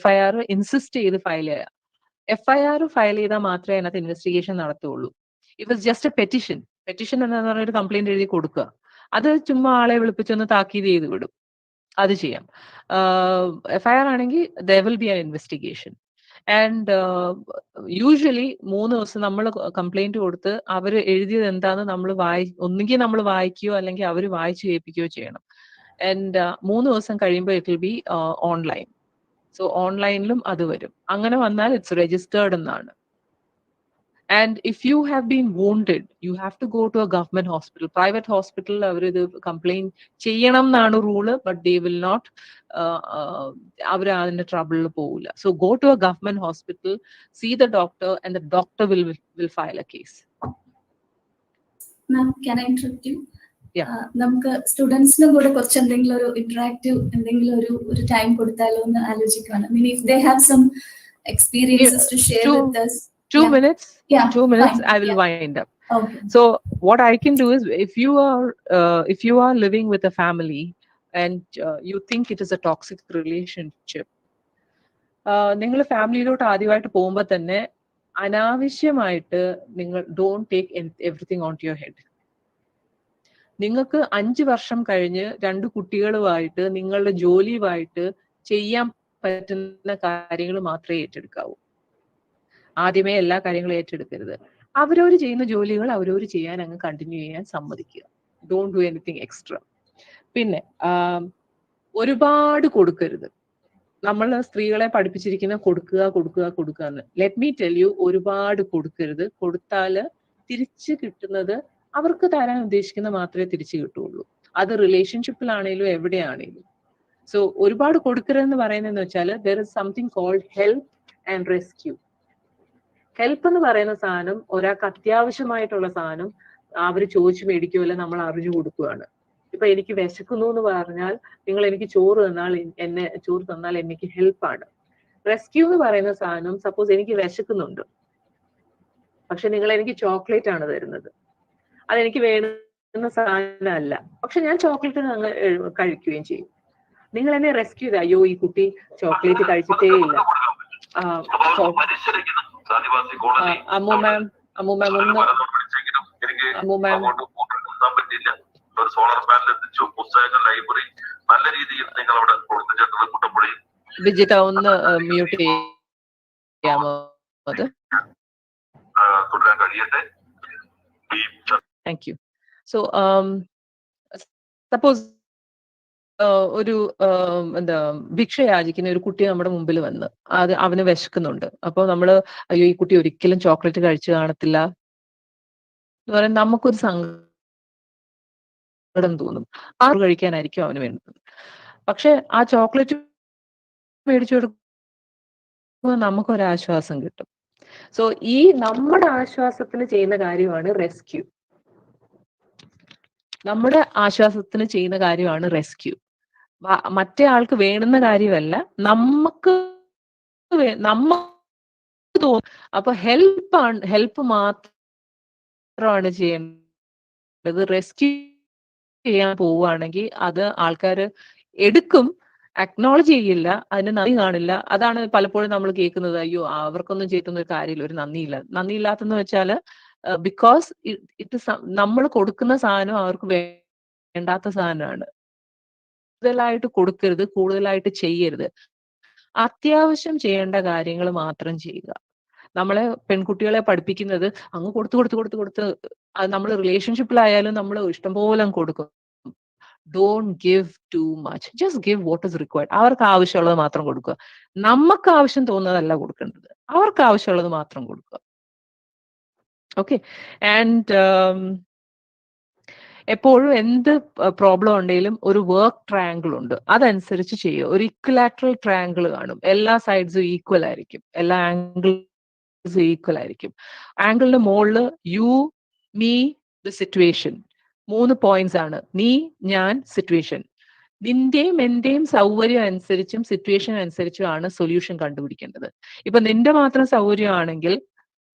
FIR ഇൻസിസ്റ്റ് ചെയ്ത് ഫയൽ ചെയ്യുക. FIR ഫയൽ ചെയ്താൽ മാത്രമേ അതിനകത്ത് ഇൻവെസ്റ്റിഗേഷൻ നടത്തുള്ളൂ. It was just a petition എന്ന് പറഞ്ഞൊരു കംപ്ലൈന്റ് എഴുതി കൊടുക്കുക. അത് ചുമ്മാ ആളെ വിളിപ്പിച്ചൊന്ന് താക്കീത് ചെയ്ത് വിടും. അത് ചെയ്യാം. FIR ആണെങ്കിൽ there will be an investigation. And usually 3 ദിവസം നമ്മൾ കംപ്ലൈന്റ് കൊടുത്ത് അവർ എഴുതിയത് എന്താന്ന് നമ്മൾ ഒന്നുകിൽ നമ്മൾ വായിക്കുകയോ അല്ലെങ്കിൽ അവർ വായിച്ചു കേൾപ്പിക്കുകയോ ചെയ്യണം. ആൻഡ് 3 ദിവസം കഴിയുമ്പോൾ it will be online. So ഓൺലൈനിലും അത് വരും. അങ്ങനെ വന്നാൽ ഇറ്റ്സ് രജിസ്റ്റേർഡ് എന്നാണ്. And if you have been wounded, you have to go to a government hospital. Private hospital, അവർ ഇത് കംപ്ലൈന്റ് ചെയ്യണം എന്നാണ് rule, but they will not, അവർ അതിന്റെ ട്രബിളിൽ പോകില്ല. So go to a government hospital, see the doctor, and the doctor will file a case. Ma'am, can I interrupt you? Yeah. നമുക്ക് സ്റ്റുഡൻസിനും കൂടെ കുറച്ച് എന്തെങ്കിലും ഒരു ഇന്ററാക്റ്റീവ് എന്തെങ്കിലും ഒരു ടൈം കൊടുത്താലോ എന്ന് ആലോചിക്കുകയാണ്. I mean, if they have some experiences to share with us. 2 minutes. Yeah, 2 minutes. fine. I will wind up. Okay. So what I can do is, if you are living with a family and you think it is a toxic relationship, നിങ്ങൾ ഫാമിലിയിലോട്ട് ആദ്യമായിട്ട് പോകുമ്പോൾ തന്നെ അനാവശ്യമായിട്ട് നിങ്ങൾ don't take everything onto your head. നിങ്ങൾക്ക് 5 വർഷം കഴിഞ്ഞ് 2 കുട്ടികളുമായിട്ട് നിങ്ങളുടെ ജോലിയുമായിട്ട് ചെയ്യാൻ പറ്റുന്ന കാര്യങ്ങൾ മാത്രമേ ഏറ്റെടുക്കാവൂ. ആദ്യമേ എല്ലാ കാര്യങ്ങളും ഏറ്റെടുക്കരുത്. അവരവർ ചെയ്യുന്ന ജോലികൾ അവരവർ ചെയ്യാൻ അങ്ങ് കണ്ടിന്യൂ ചെയ്യാൻ സമ്മതിക്കുക. Don't do anything extra. പിന്നെ ഒരുപാട് കൊടുക്കരുത്. നമ്മൾ സ്ത്രീകളെ പഠിപ്പിച്ചിരിക്കുന്ന കൊടുക്കുക എന്ന്. ലെറ്റ് മീ ടെൽ യു, ഒരുപാട് കൊടുക്കരുത്. കൊടുത്താൽ തിരിച്ചു കിട്ടുന്നത് അവർക്ക് തരാൻ ഉദ്ദേശിക്കുന്ന മാത്രമേ തിരിച്ചു കിട്ടുള്ളൂ. അത് റിലേഷൻഷിപ്പിലാണേലും എവിടെയാണേലും. സോ ഒരുപാട് കൊടുക്കരുതെന്ന് പറയുന്നതെന്ന് വെച്ചാൽ there is something called help and rescue. Help എന്ന് പറയുന്ന സാധനം ഒരാൾക്ക് അത്യാവശ്യമായിട്ടുള്ള സാധനം അവർ ചോദിച്ചു മേടിക്കുമല്ലോ, നമ്മൾ അറിഞ്ഞു കൊടുക്കുകയാണ്. ഇപ്പൊ എനിക്ക് വിശക്കുന്നു എന്ന് പറഞ്ഞാൽ നിങ്ങൾ എനിക്ക് ചോറ് തന്നാൽ എനിക്ക് ഹെൽപ്പാണ്. റെസ്ക്യൂ എന്ന് പറയുന്ന സാധനം, സപ്പോസ് എനിക്ക് വിശക്കുന്നുണ്ട്, പക്ഷെ നിങ്ങൾ എനിക്ക് ചോക്ലേറ്റ് ആണ് തരുന്നത്, അതെനിക്ക് വേണ്ടുന്ന സാധനമല്ല, പക്ഷെ ഞാൻ ചോക്ലേറ്റ് അങ്ങ് കഴിക്കുകയും ചെയ്യും. നിങ്ങൾ എന്നെ റെസ്ക്യൂ ചെയ്ത, അയ്യോ ഈ കുട്ടി ചോക്ലേറ്റ് കഴിച്ചിട്ടേ ഇല്ല, അമ്മു മാം ഒരു സോളാർ പാനൽ എത്തിച്ചു, പുസ്തകങ്ങൾ, ലൈബ്രറി നല്ല രീതിയിൽ നിങ്ങൾ അവിടെ കൊടുത്തിട്ടുള്ള കുട്ടമ്പുഴയിൽ വിജിത ഒന്ന് മ്യൂട്ട് ചെയ്യാമോ അത്? തുടരാൻ കഴിയട്ടെ. Thank you. സോ സപ്പോസ് ഒരു എന്താ ഭിക്ഷ യാചിക്കുന്ന ഒരു കുട്ടി നമ്മുടെ മുമ്പിൽ വന്ന് അവന് വിശക്കുന്നുണ്ട്. അപ്പോൾ നമ്മള് അയ്യോ ഈ കുട്ടി ഒരിക്കലും ചോക്ലേറ്റ് കഴിച്ചു കാണത്തില്ല എന്ന് പറയുന്നത് നമുക്കൊരു സങ്കടം തോന്നും. ആ കഴിക്കാനായിരിക്കും അവന് വേണ്ടത്. പക്ഷെ ആ ചോക്ലേറ്റ് മേടിച്ചു കൊടുക്കുമ്പോൾ നമുക്കൊരാശ്വാസം കിട്ടും. സോ ഈ നമ്മുടെ ആശ്വാസത്തിന് ചെയ്യുന്ന കാര്യമാണ് റെസ്ക്യൂ. നമ്മുടെ ആശ്വാസത്തിന് ചെയ്യുന്ന കാര്യമാണ് റെസ്ക്യൂ. മറ്റേ ആൾക്ക് വേണ്ടുന്ന കാര്യമല്ല, നമുക്ക് തോന്നും. അപ്പൊ ഹെൽപ്പ് മാത്രമാണ് ചെയ്യേണ്ടത്. റെസ്ക്യൂ ചെയ്യാൻ പോവുകയാണെങ്കിൽ അത് ആൾക്കാര് എടുക്കും, അക്നോളജ് ചെയ്യില്ല, അതിന് നന്ദി കാണില്ല. അതാണ് പലപ്പോഴും നമ്മൾ കേൾക്കുന്നത്, അയ്യോ അവർക്കൊന്നും ചെയ്യുന്ന ഒരു കാര്യമില്ല, ഒരു നന്ദിയില്ലാത്തെന്ന് വെച്ചാല് ബിക്കോസ് നമ്മൾ കൊടുക്കുന്ന സാധനം അവർക്ക് വേണ്ടാത്ത സാധനമാണ്. കൂടുതലായിട്ട് കൊടുക്കരുത്, കൂടുതലായിട്ട് ചെയ്യരുത്. അത്യാവശ്യം ചെയ്യേണ്ട കാര്യങ്ങൾ മാത്രം ചെയ്യുക. നമ്മളെ പെൺകുട്ടികളെ പഠിപ്പിക്കുന്നത് അങ്ങ് കൊടുത്ത് അത് നമ്മൾ റിലേഷൻഷിപ്പിലായാലും നമ്മൾ ഇഷ്ടംപോലെ കൊടുക്കും. Don't give too much, just give what is required. അവർക്ക് ആവശ്യമുള്ളത് മാത്രം കൊടുക്കുക. നമുക്ക് ആവശ്യം തോന്നുന്നതല്ല കൊടുക്കേണ്ടത്, അവർക്ക് ആവശ്യമുള്ളത് മാത്രം കൊടുക്കുക. ഓക്കെ. ആൻഡ് എപ്പോഴും എന്ത് പ്രോബ്ലം ഉണ്ടെങ്കിലും ഒരു വർക്ക് ട്രയാങ്കിൾ ഉണ്ട്, അതനുസരിച്ച് ചെയ്യുക. ഒരു ഇക്വലാറ്ററൽ ട്രയാങ്കിൾ കാണും, എല്ലാ സൈഡ്സും ഈക്വൽ ആയിരിക്കും, എല്ലാ ആംഗിൾസും ഈക്വൽ ആയിരിക്കും. ആംഗിളിന്റെ മുകളില് you, me, the situation, 3 points ആണ്. നീ, ഞാൻ, സിറ്റുവേഷൻ. നിന്റെയും എന്റെയും സൗകര്യം അനുസരിച്ചും സിറ്റുവേഷൻ അനുസരിച്ചുമാണ് സൊല്യൂഷൻ കണ്ടുപിടിക്കേണ്ടത്. ഇപ്പൊ നിന്റെ മാത്രം സൗകര്യമാണെങ്കിൽ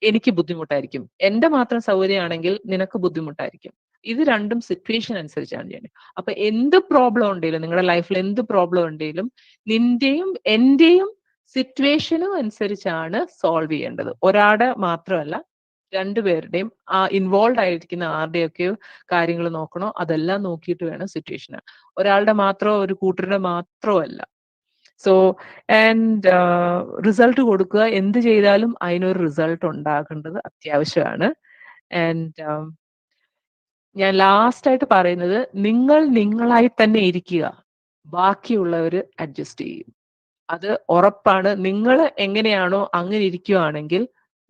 എനിക്ക് ബുദ്ധിമുട്ടായിരിക്കും, എന്റെ മാത്രം സൗകര്യമാണെങ്കിൽ നിനക്ക് ബുദ്ധിമുട്ടായിരിക്കും. ഇത് രണ്ടും സിറ്റുവേഷൻ അനുസരിച്ചാണ് ചെയ്യുന്നത്. അപ്പൊ എന്ത് പ്രോബ്ലം ഉണ്ടെങ്കിലും, നിങ്ങളുടെ ലൈഫിൽ എന്ത് പ്രോബ്ലം ഉണ്ടെങ്കിലും നിന്റെയും എന്റെയും സിറ്റുവേഷനും അനുസരിച്ചാണ് സോൾവ് ചെയ്യേണ്ടത്. ഒരാളുടെ മാത്രമല്ല, രണ്ടുപേരുടെയും ഇൻവോൾവ് ആയിരിക്കുന്ന ആരുടെയൊക്കെയോ കാര്യങ്ങൾ നോക്കണോ, അതെല്ലാം നോക്കിയിട്ട് വേണം സിറ്റുവേഷൻ. ഒരാളുടെ മാത്രമോ ഒരു കൂട്ടരുടെ മാത്രമോ അല്ല. സോ ആൻഡ് റിസൾട്ട് കൊടുക്കുക. എന്ത് ചെയ്താലും അതിനൊരു റിസൾട്ട് ഉണ്ടാകേണ്ടത് അത്യാവശ്യമാണ്. ആൻഡ് ഞാൻ ലാസ്റ്റ് ആയിട്ട് പറയുന്നത്, നിങ്ങൾ നിങ്ങളായി തന്നെ ഇരിക്കുക, ബാക്കിയുള്ളവര് അഡ്ജസ്റ്റ് ചെയ്യും. അത് ഉറപ്പാണ്. നിങ്ങൾ എങ്ങനെയാണോ അങ്ങനെ ഇരിക്കുകയാണെങ്കിൽ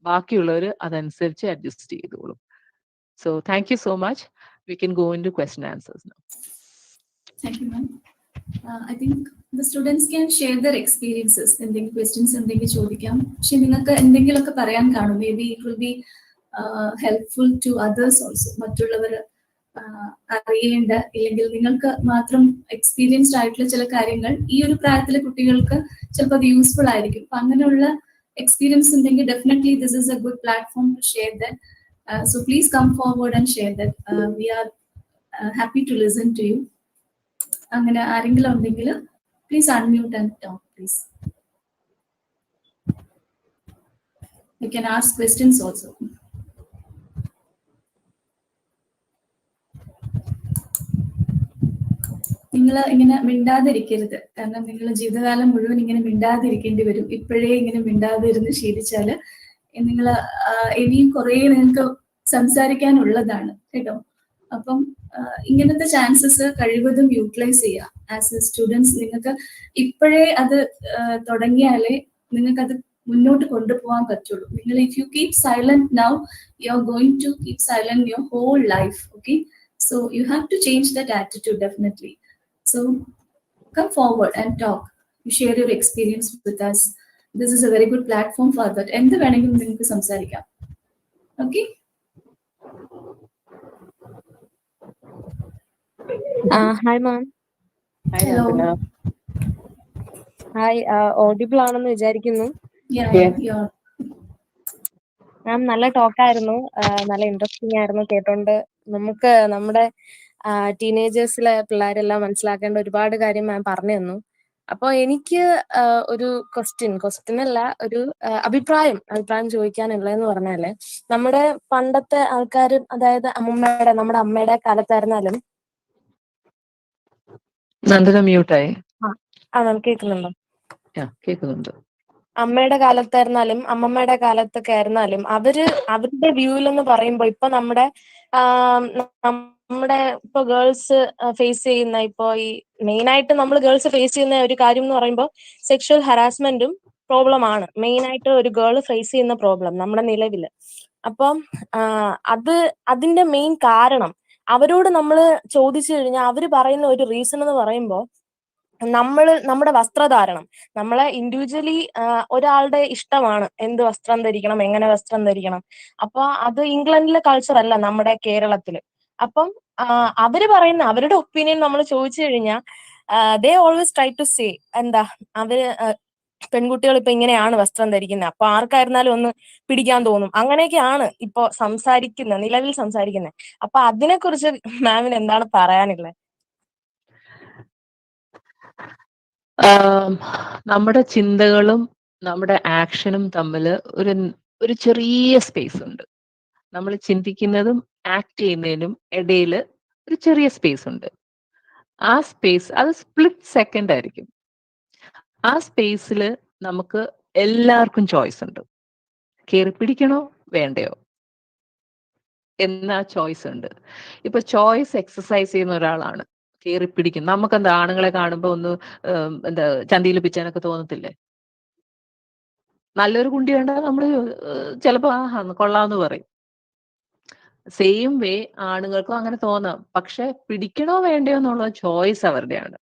ബാക്കിയുള്ളവര് അതനുസരിച്ച് അഡ്ജസ്റ്റ് ചെയ്തോളും. So thank you so much. We can go into question answers now. Thank you, ma'am. I think the students can share their experiences. എന്തെങ്കിലും questions ഉണ്ടെങ്കിൽ ചോദിക്കാം. പക്ഷെ നിങ്ങൾക്ക് എന്തെങ്കിലുമൊക്കെ പറയാൻ കാണും. Maybe it will be helpful to others also. മറ്റുള്ളവർ അറിയേണ്ട, ഇല്ലെങ്കിൽ നിങ്ങൾക്ക് മാത്രം എക്സ്പീരിയൻസ്ഡ് ആയിട്ടുള്ള ചില കാര്യങ്ങൾ ഈ ഒരു പ്രായത്തിലെ കുട്ടികൾക്ക് ചിലപ്പോൾ അത് യൂസ്ഫുൾ ആയിരിക്കും. അപ്പൊ അങ്ങനെയുള്ള എക്സ്പീരിയൻസ് ഉണ്ടെങ്കിൽ definitely this is a good platform to share that. So please come forward and share that. We are happy to listen to you. അങ്ങനെ ആരെങ്കിലും ഉണ്ടെങ്കിൽ please unmute and talk please. You can ask questions also. നിങ്ങൾ ഇങ്ങനെ മിണ്ടാതിരിക്കരുത്, കാരണം നിങ്ങൾ ജീവിതകാലം മുഴുവൻ ഇങ്ങനെ മിണ്ടാതിരിക്കേണ്ടി വരും. ഇപ്പോഴേ ഇങ്ങനെ മിണ്ടാതിരുന്ന് ശീലിച്ചാൽ നിങ്ങൾ ഇനിയും കുറേ നിങ്ങൾക്ക് സംസാരിക്കാനുള്ളതാണ് കേട്ടോ. അപ്പം ഇങ്ങനത്തെ ചാൻസസ് കഴിവതും യൂട്ടിലൈസ് ചെയ്യുക. ആസ് എ സ്റ്റുഡൻസ് നിങ്ങൾക്ക് ഇപ്പോഴേ അത് തുടങ്ങിയാലേ നിങ്ങൾക്കത് മുന്നോട്ട് കൊണ്ടുപോകാൻ പറ്റുള്ളൂ. നിങ്ങൾ if you keep silent now, you are going to keep silent your whole life. Okay, so you have to change that attitude definitely. So come forward and talk. You share your experience with us. This is a very good platform for that. എന്ത് വേണമെങ്കിലും നിങ്ങൾക്ക് സംസാരിക്കാം. Okay? Hi ma'am. Hello. Hi, audible ആണെന്ന് വിചാരിക്കുന്നു. മാം നല്ല ടോക്കായിരുന്നു, നല്ല interesting ആയിരുന്നു കേട്ടോണ്ട്. നമുക്ക് നമ്മുടെ ടീനേജേഴ്സിലെ പിള്ളേരെല്ലാം മനസ്സിലാക്കേണ്ട ഒരുപാട് കാര്യം മാം പറഞ്ഞു തന്നു. അപ്പോൾ എനിക്ക് ഒരു ക്വസ്റ്റ്യൻ അല്ല, ഒരു അഭിപ്രായം ചോദിക്കാനുള്ളതെന്ന് പറഞ്ഞാല്, നമ്മുടെ പണ്ടത്തെ ആൾക്കാർ, അതായത് നമ്മുടെ അമ്മയുടെ കാലത്തായിരുന്നാലും. നന്ദന മ്യൂട്ടായി. മാം കേൾക്കുന്നുണ്ടോ? കേൾക്കുന്നുണ്ട്. അമ്മയുടെ കാലത്തായിരുന്നാലും അമ്മമ്മയുടെ കാലത്തൊക്കെ ആയിരുന്നാലും അവരുടെ വ്യൂവിലെന്ന് പറയുമ്പോൾ ഇപ്പൊ നമ്മുടെ ഇപ്പൊ ഗേൾസ് ഫേസ് ചെയ്യുന്ന ഇപ്പൊ ഈ മെയിൻ ആയിട്ട് നമ്മൾ ഗേൾസ് ഫേസ് ചെയ്യുന്ന ഒരു കാര്യം എന്ന് പറയുമ്പോൾ സെക്ഷൽ ഹറാസ്മെന്റും പ്രോബ്ലം ആണ് മെയിൻ ആയിട്ട് ഒരു ഗേൾ ഫേസ് ചെയ്യുന്ന പ്രോബ്ലം നമ്മുടെ നിലവില്. അപ്പം അതിന്റെ മെയിൻ കാരണം അവരോട് നമ്മൾ ചോദിച്ചു കഴിഞ്ഞാൽ അവര് പറയുന്ന ഒരു റീസൺ എന്ന് പറയുമ്പോൾ നമ്മുടെ വസ്ത്രധാരണം നമ്മളെ ഇൻഡിവിജ്വലി ഒരാളുടെ ഇഷ്ടമാണ് എന്ത് വസ്ത്രം ധരിക്കണം, എങ്ങനെ വസ്ത്രം ധരിക്കണം. അപ്പൊ അത് ഇംഗ്ലണ്ടിലെ കൾച്ചർ അല്ല നമ്മുടെ കേരളത്തില്. അപ്പം അവര് പറയുന്ന അവരുടെ ഒപ്പീനിയൻ നമ്മൾ ചോദിച്ചു കഴിഞ്ഞാൽ they always try to say എന്താ അവര് പെൺകുട്ടികൾ ഇപ്പൊ ഇങ്ങനെയാണ് വസ്ത്രം ധരിക്കുന്നത്, അപ്പൊ ആർക്കായിരുന്നാലും ഒന്ന് പിടിക്കാൻ തോന്നും. അങ്ങനെയൊക്കെയാണ് ഇപ്പൊ നിലവിൽ സംസാരിക്കുന്നത്. അപ്പൊ അതിനെക്കുറിച്ച് മാമിന് എന്താണ് പറയാനുള്ളത്? നമ്മുടെ ചിന്തകളും നമ്മുടെ ആക്ഷനും തമ്മിൽ ഒരു ചെറിയ സ്പേസ് ഉണ്ട്. നമ്മൾ ചിന്തിക്കുന്നതും ആക്ട് ചെയ്യുന്നതിനും ഇടയിൽ ഒരു ചെറിയ സ്പേസ് ഉണ്ട്. ആ സ്പേസ് അത് സ്പ്ലിറ്റ് സെക്കൻഡ് ആയിരിക്കും. ആ സ്പേസിൽ നമുക്ക് എല്ലാവർക്കും ചോയ്സ് ഉണ്ട്. കയറി പിടിക്കണോ വേണ്ടയോ എന്ന ചോയ്സ് ഉണ്ട്. ഇപ്പൊ ചോയ്സ് എക്സസൈസ് ചെയ്യുന്ന ഒരാളാണ് കയറി പിടിക്കും. നമുക്കെന്താ ആണുങ്ങളെ കാണുമ്പോ ഒന്ന് എന്താ ചന്തിയിൽ പിച്ചാനൊക്കെ തോന്നത്തില്ലേ? നല്ലൊരു കുണ്ടി കണ്ടാൽ നമ്മള് ചിലപ്പോ കൊള്ളാന്ന് പറയും. സെയിം വേ ആണുങ്ങൾക്കും അങ്ങനെ തോന്നാം. പക്ഷെ പിടിക്കണോ വേണ്ടയോ എന്നുള്ള ചോയ്സ് അവരുടെയാണ്.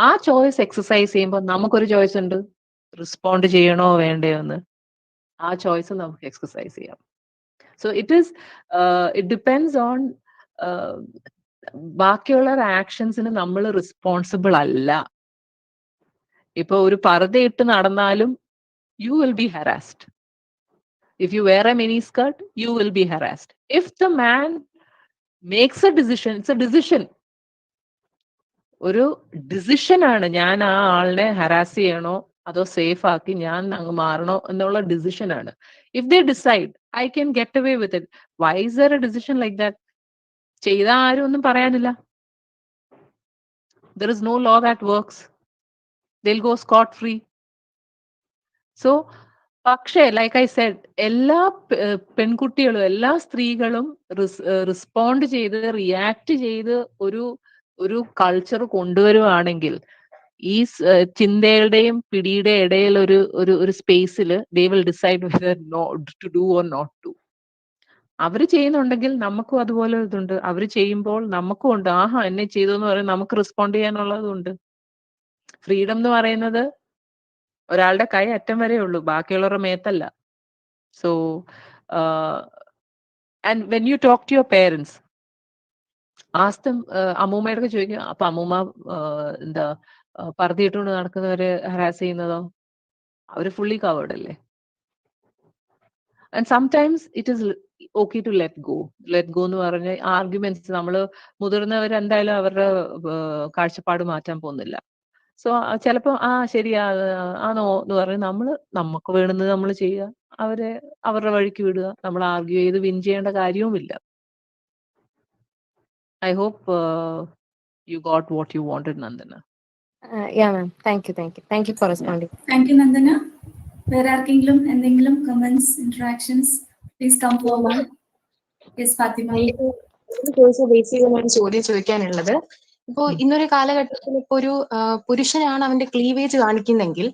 ആ ചോയ്സ് എക്സസൈസ് ചെയ്യുമ്പോൾ നമുക്കൊരു ചോയ്സ് ഉണ്ട്, റെസ്പോണ്ട് ചെയ്യണോ വേണ്ടയോ എന്ന്. ആ ചോയ്സ് നമുക്ക് എക്സസൈസ് ചെയ്യാം. സോ ഇറ്റ് ഡിപ്പെൻഡ്സ് ഓൺ ബാക്കിയുള്ള ആക്ഷൻസിന് നമ്മൾ റെസ്പോൺസിബിൾ അല്ല. ഇപ്പൊ ഒരു പർദ്ദയിട്ട് നടന്നാലും you will be harassed. If you wear a mini skirt, you will be harassed. If the man makes a decision, it's a decision. ഒരു ഡിസിഷൻ ആണ്, ഞാൻ ആ ആളിനെ ഹരാസ് ചെയ്യണോ അതോ സേഫ് ആക്കി ഞാൻ അങ്ങ് മാറണോ എന്നുള്ള ഡിസിഷൻ ആണ്. If they decide I can get away with it, why is there a decision like that? ചെയ്താൽ ആരും ഒന്നും പറയാനില്ല. There is no law that works. They'll go scot free. So പക്ഷേ ലൈക്ക് ഐ സെഡ്, എല്ലാ പെൺകുട്ടികളും എല്ലാ സ്ത്രീകളും റെസ്പോണ്ട് ചെയ്ത് റിയാക്ട് ചെയ്ത് ഒരു കൾച്ചർ കൊണ്ടുവരുവാണെങ്കിൽ ഈ ചിന്തയുടെയും പിടിയുടെ ഇടയിൽ ഒരു സ്പേസിൽ they will decide whether to do or not to. അവര് ചെയ്യുന്നുണ്ടെങ്കിൽ നമുക്കും അതുപോലെ ഇതുണ്ട്. അവര് ചെയ്യുമ്പോൾ നമുക്കും ഉണ്ട്, ആഹാ എന്നെ ചെയ്തു എന്ന് പറയും, നമുക്ക് റെസ്പോണ്ട് ചെയ്യാനുള്ളതുണ്ട്. ഫ്രീഡം എന്ന് പറയുന്നത് ഒരാളുടെ കൈ അറ്റം വരെ ഉള്ളൂ, ബാക്കിയുള്ളവരുടെ മേത്തല്ല. So and when you talk to your parents, ആസ്തം അമ്മൂമ്മയോടൊക്കെ ചോദിക്കും, അപ്പൊ അമ്മൂമ്മ എന്താ പർദ്ദയിട്ടുകൊണ്ട് നടക്കുന്നവരെ ഹരാസ് ചെയ്യുന്നതോ? അവര് ഫുള്ളി കവേർഡ് അല്ലേ? And sometimes it is okay to let go എന്ന് പറഞ്ഞ ആർഗ്യുമെന്റ്സ്, നമ്മള് മുതിർന്നവർ എന്തായാലും അവരുടെ കാഴ്ചപ്പാട് മാറ്റാൻ പോകുന്നില്ല. സോ ചിലപ്പോ ശരിയാ ആണോ എന്ന് പറഞ്ഞ് നമുക്ക് വേണ്ടുന്നത് നമ്മൾ ചെയ്യുക, അവരുടെ വഴിക്ക് വിടുക. നമ്മൾ ആർഗ്യൂ ചെയ്ത് വിൻ ചെയ്യേണ്ട കാര്യവുമില്ല. I hope you got what you wanted, Nandana. Yeah, ma'am. Thank you for responding. Thank you, Nandana. വേറെ ആർക്കെങ്കിലും എന്തെങ്കിലും comments, interactions, please come forward. Yes Fathima. Basic ചോദ്യം ചോദിക്കാനുള്ളത്, ഇപ്പോ ഇന്നൊരു കാലഘട്ടത്തിൽ ഇപ്പൊ ഒരു പുരുഷനാണ് അവന്റെ ക്ലീവേജ് കാണിക്കുന്നെങ്കിൽ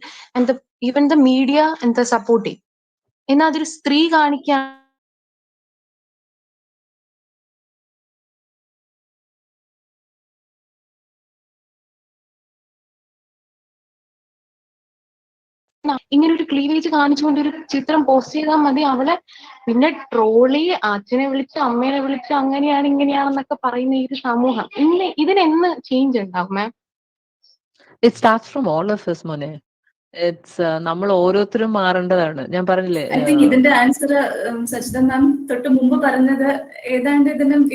ഈവൻ ദ മീഡിയ എന്താ സപ്പോർട്ടിങ്, എന്നാൽ അതൊരു സ്ത്രീ കാണിക്കാൻ ഇങ്ങനെ ഒരു ക്ലീവേജ് കാണിച്ചുകൊണ്ട് ഒരു ചിത്രം പോസ്റ്റ് ചെയ്താൽ മതി, അവളെ പിന്നെ ട്രോളി, അച്ഛനെ വിളിച്ച് അമ്മേനെ വിളിച്ച് അങ്ങനെയാണ് ഇങ്ങനെയാണെന്നൊക്കെ പറയുന്ന ഈ ഒരു സമൂഹം ഇതിനെന്ന് ചേഞ്ച് ഉണ്ടാവും ma'am? It starts from all of us, മോനെ. നമ്മൾ ഓരോരുത്തരും മാറേണ്ടതാണ്. ഞാൻ പറഞ്ഞില്ലേ, ഐ തിങ്ക് ഇതിന്റെ ആൻസർ സജിത മാം തൊട്ട് മുമ്പ് പറഞ്ഞത് ഏതാണ്ട്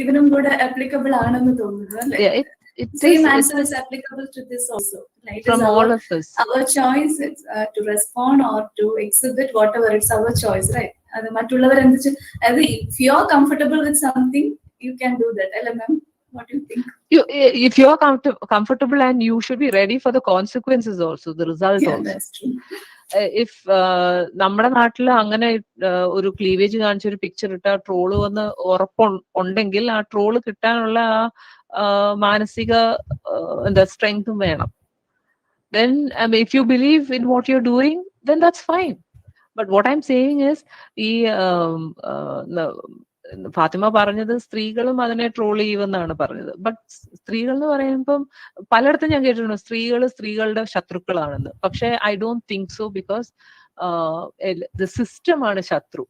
ഇതിനും കൂടെ ആപ്ലിക്കബിൾ ആണെന്ന് തോന്നുന്നു, അല്ലേ? Same answer is applicable to this also. Right? From all of us. Our choice is to respond or to exhibit whatever. It's our choice, right? അത് മറ്റുള്ളവർ if you are comfortable with something, you can do that, അല്ലേ മാം? What do you think? If you're comfortable, and you should be ready for the consequences also, the result Yeah, also. that's true. If നമ്മുടെ നാട്ടിൽ അങ്ങനെ ഒരു cleavage കാണിച്ച ഒരു picture ഇട്ട troll വന്ന് ഉറപ്പുണ്ടെങ്കിൽ ആ ട്രോള് കിട്ടാനുള്ള ആ മാനസിക എന്താ സ്ട്രെങ്തും വേണം. Then if you believe in what you're doing, then that's fine. But what I'm saying is, ഈ ഫാത്തിമ പറഞ്ഞത് സ്ത്രീകളും അതിനെ ട്രോൾ ചെയ്യുമെന്നാണ് പറഞ്ഞത്. ബട്ട് സ്ത്രീകൾ എന്ന് പറയുമ്പം പലയിടത്തും ഞാൻ കേട്ടിട്ടുണ്ട് സ്ത്രീകൾ സ്ത്രീകളുടെ ശത്രുക്കളാണെന്ന്. പക്ഷെ I don't think so, because the system ആണ് ശത്രു.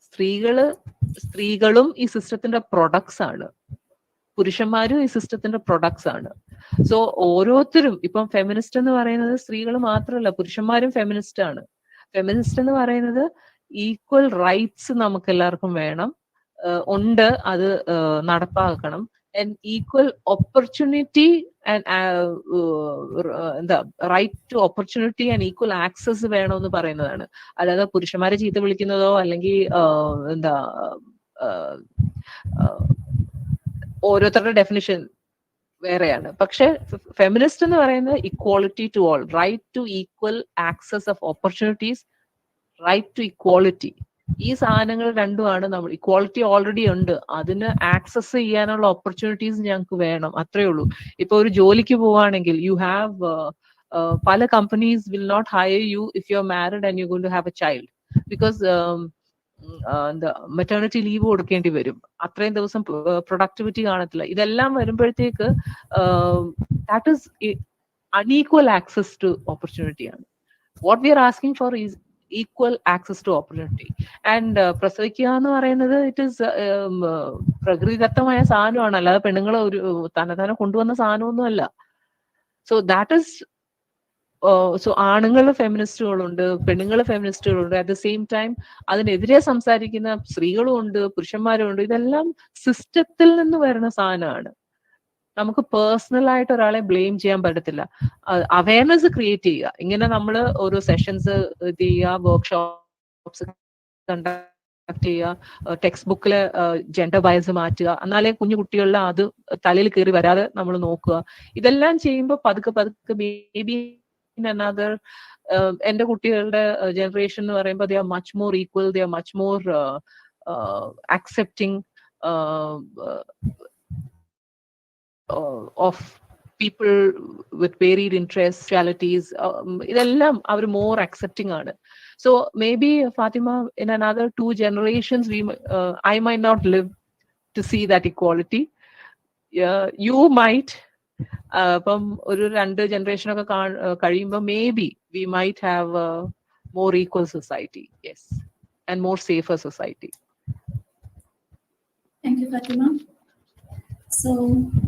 സ്ത്രീകളും ഈ സിസ്റ്റത്തിന്റെ പ്രൊഡക്ട്സ് ആണ്, പുരുഷന്മാരും ഈ സിസ്റ്റത്തിന്റെ പ്രൊഡക്ട്സ് ആണ്. സോ ഓരോരുത്തരും ഇപ്പം ഫെമിനിസ്റ്റ് എന്ന് പറയുന്നത് സ്ത്രീകൾ മാത്രമല്ല, പുരുഷന്മാരും ഫെമിനിസ്റ്റ് ആണ്. ഫെമിനിസ്റ്റ് എന്ന് പറയുന്നത് ഈക്വൽ റൈറ്റ്സ് നമുക്ക് എല്ലാവർക്കും വേണം, ഉണ്ട്, അത് നടപ്പാക്കണം. ആൻഡ് ഈക്വൽ ഓപ്പർച്യൂണിറ്റി ആൻഡ് എന്താ right to opportunity and equal access വേണമെന്ന് പറയുന്നതാണ്. അല്ലാതെ പുരുഷന്മാരെ ചീത്ത വിളിക്കുന്നതോ അല്ലെങ്കിൽ എന്താ ഓരോരുത്തരുടെ ഡെഫിനിഷൻ വേറെയാണ്. പക്ഷെ ഫെമിനിസ്റ്റ് എന്ന് പറയുന്നത് equality to all, right to equal access of opportunities, right to equality. ഈ സാധനങ്ങൾ രണ്ടുമാണ് നമ്മൾ. ഇക്വാളിറ്റി ഓൾറെഡി ഉണ്ട്, അതിന് ആക്സസ് ചെയ്യാനുള്ള ഓപ്പർച്യൂണിറ്റീസ് ഞങ്ങൾക്ക് വേണം, അത്രേ ഉള്ളൂ. ഇപ്പൊ ഒരു ജോലിക്ക് പോവാണെങ്കിൽ യു ഹാവ് പല companies will not hire you if you are married and you going to have a child, because എന്താ മെറ്റേണിറ്റി ലീവ് കൊടുക്കേണ്ടി വരും, അത്രയും ദിവസം പ്രൊഡക്ടിവിറ്റി കാണത്തില്ല. ഇതെല്ലാം വരുമ്പോഴത്തേക്ക് that is unequal access to opportunity ആണ്. What we are asking for is equal access to opportunity. And പ്രസവിക്കുക എന്ന് പറയുന്നത് ഇറ്റ് ഈസ് പ്രകൃതിദത്തമായ സാധനമാണ്, അല്ലാതെ പെണ്ണുങ്ങളെ ഒരു തന്നെ കൊണ്ടുവന്ന സാധനമൊന്നും അല്ല. സോ ദാറ്റ് ഈസ് സോ ആണുങ്ങൾ ഫെമിനിസ്റ്റുകളുണ്ട്, പെണ്ണുങ്ങൾ ഫെമിനിസ്റ്റുകളുണ്ട്. അറ്റ് ദ സെയിം ടൈം അതിനെതിരെ സംസാരിക്കുന്ന സ്ത്രീകളും ഉണ്ട്, പുരുഷന്മാരും ഉണ്ട്. ഇതെല്ലാം സിസ്റ്റത്തിൽ നിന്ന് വരുന്ന സാധനമാണ്. നമുക്ക് പേഴ്സണൽ ആയിട്ട് ഒരാളെ ബ്ലെയിം ചെയ്യാൻ പറ്റത്തില്ല. അവയർനെസ് ക്രിയേറ്റ് ചെയ്യുക, ഇങ്ങനെ നമ്മൾ ഓരോ സെഷൻസ് ചെയ്യുക, വർക്ക്ഷോപ്സ് കണ്ടക്ട് ചെയ്യുക, ടെക്സ്റ്റ് ബുക്കിലെ ജെൻഡർ ബയസ് മാറ്റുക, എന്നാലേ കുഞ്ഞു കുട്ടികളിൽ അത് തലയിൽ കയറി വരാതെ നമ്മൾ നോക്കുക. ഇതെല്ലാം ചെയ്യുമ്പോൾ പതുക്കെ പതുക്കെ മേ ബി in another എന്റെ കുട്ടികളുടെ ജനറേഷൻ എന്ന് പറയുമ്പോൾ they are much more equal, they are much more accepting of people with varied interests, sexualities. ഇതെല്ലാം അവർ more accepting ആണ്. So maybe Fatima, in another 2 generations I might not live to see that equality. You might. അപ്പം ഒരു 2 ജനറേഷനൊക്കെ കഴിയുമ്പോൾ may be V might have A more equal society, yes, and more safer society. Thank you, Fatima. So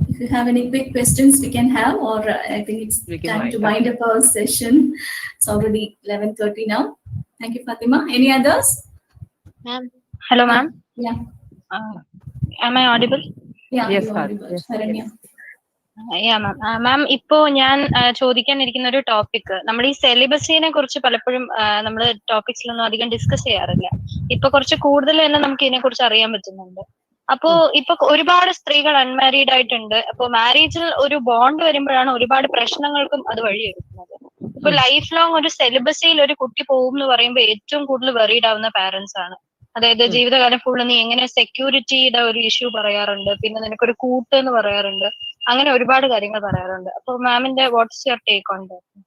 if you have any quick questions we can have, or I think it's time to wind up our session. It's already 11:30 now. Thank you, Fatima. Any others? Ma'am. Hello, ma'am. Yeah. Am I audible? Yeah, Yes, you are audible. yes, Haranya. മാം, ഇപ്പോ ഞാൻ ചോദിക്കാനിരിക്കുന്ന ഒരു topic, നമ്മൾ ഈ സെലിബസിനെ കുറിച്ച് പലപ്പോഴും നമ്മൾ ടോപ്പിക്സിലൊന്നും അധികം discuss ചെയ്യാറില്ല. ഇപ്പൊ കുറച്ച് കൂടുതൽ തന്നെ നമുക്ക് ഇതിനെ കുറിച്ച് അറിയാൻ പറ്റുന്നുണ്ട്. അപ്പോ ഇപ്പൊ ഒരുപാട് സ്ത്രീകൾ അൺമാരീഡ് ആയിട്ടുണ്ട്. അപ്പൊ മാരേജിൽ ഒരു ബോണ്ട് വരുമ്പോഴാണ് ഒരുപാട് പ്രശ്നങ്ങൾക്കും അത് വഴിയൊരുക്കുന്നത്. ഇപ്പൊ ലൈഫ് ലോങ് ഒരു സെലിബസിയിൽ ഒരു കുട്ടി പോകും എന്ന് പറയുമ്പോൾ ഏറ്റവും കൂടുതൽ വെറീഡ് ആവുന്ന പാരന്റ്സ് ആണ്. അതായത് ജീവിതകാലം ഫുള്ള് നീ എങ്ങനെ സെക്യൂരിറ്റിയുടെ ഒരു ഇഷ്യൂ പറയാറുണ്ട്, പിന്നെ നിനക്കൊരു കൂട്ട് എന്ന് പറയാറുണ്ട്, അങ്ങനെ ഒരുപാട് കാര്യങ്ങൾ പറയാറുണ്ട്. അപ്പൊ മാമിന്റെ what's your take on that?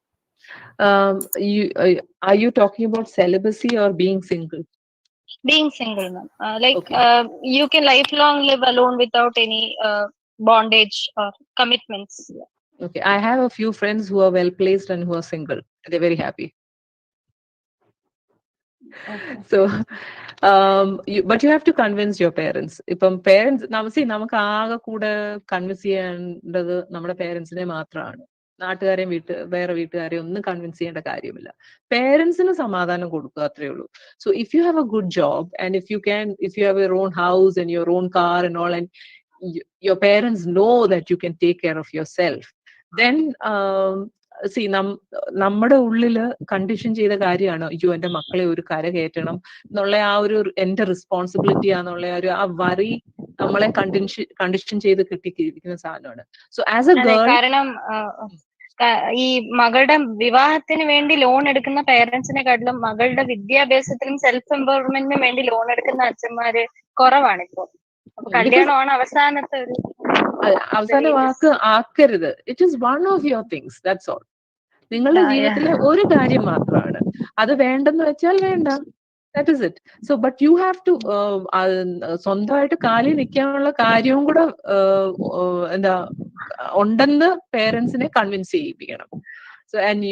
Are you talking about celibacy or being single? Being single, ma'am. You can lifelong live alone without any bondage or commitments. Okay, I have a few friends who are well placed and who are single. They're very happy. Okay. So but you have to convince your parents. Ippam parents നമുക്ക് ആകെ കൂടെ convince ചെയ്യേണ്ടത് നമ്മുടെ പേരൻസിനെ മാത്രമാണ്. നാട്ടുകാരെയും വേറെ വീട്ടുകാരെയും ഒന്നും convince ചെയ്യേണ്ട കാര്യമില്ല. പേരൻസിന് സമാധാനം കൊടുക്കുക, അത്രേ ഉള്ളൂ. So if you have A good job and if you have your own house and your own car and all, and your parents know that you can take care of your self, then നമ്മുടെ ഉള്ളില് condition ചെയ്ത കാര്യമാണ് അയ്യോ എന്റെ മക്കളെ ഒരു കര കയറ്റണം എന്നുള്ള ആ ഒരു എന്റെ റെസ്പോൺസിബിലിറ്റി ആണെന്നുള്ള ആ വറി നമ്മളെ കണ്ടീഷൻ ചെയ്ത് കിട്ടിയിരിക്കുന്ന സാധനമാണ്. സോ ആസ് എ അതെ, ഗേൾ, കാരണം ഈ മകളുടെ വിവാഹത്തിന് വേണ്ടി ലോൺ എടുക്കുന്ന പേരൻസിനെക്കാട്ടിലും മകളുടെ വിദ്യാഭ്യാസത്തിനും സെൽഫ് എംപവർമെന്റിനും വേണ്ടി ലോൺ എടുക്കുന്ന അച്ഛന്മാര് കുറവാണ് ഇപ്പോ. അപ്പൊ കല്യാണമാണ് അവസാനത്തെ ഒരു അവസാന വാക്ക് ആക്കരുത്. It is one of your things, that's all. നിങ്ങളുടെ ജീവിതത്തിലെ ഒരു കാര്യം മാത്രമാണ്. അത് വേണ്ടെന്ന് വെച്ചാൽ വേണ്ട, that is it. So but you have to സ്വന്തമായിട്ട് കാലിൽ നിൽക്കാനുള്ള കാര്യവും കൂടെ എന്താ ഉണ്ടെന്ന് പേരൻസിനെ കൺവിൻസ് ചെയ്യിപ്പിക്കണം. So and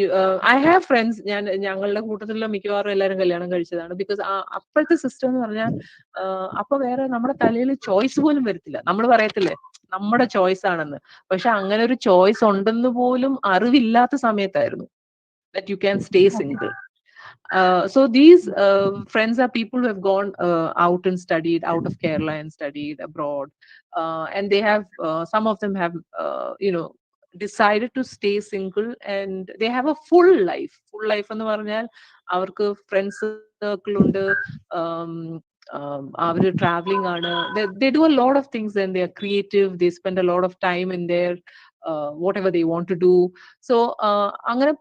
I have friends, ഞങ്ങളുടെ കൂട്ടത്തിലുള്ള മിക്കവാറും എല്ലാവരും കല്യാണം കഴിച്ചതാണ്. ബിക്കോസ് അപ്പോഴത്തെ സിസ്റ്റം എന്ന് പറഞ്ഞാൽ അപ്പൊ വേറെ നമ്മുടെ തലയിൽ ചോയ്സ് പോലും വരത്തില്ല. നമ്മൾ പറയത്തില്ലേ നമ്മുടെ ചോയ്സ് ആണെന്ന്. പക്ഷെ അങ്ങനെ ഒരു ചോയ്സ് ഉണ്ടെന്ന് പോലും അറിവില്ലാത്ത സമയത്തായിരുന്നു that you can stay single. So these friends are people who have gone out and studied out of Kerala and studied abroad, and they have some of them have decided to stay single, and they have a full life എന്ന് പറഞ്ഞാൽ അവർക്ക് friends circle ഉണ്ട്, അവര് travelling ആണ്, they do a lot of things and they are creative, they spend a lot of time in their whatever they want to do. So അങ്ങനെ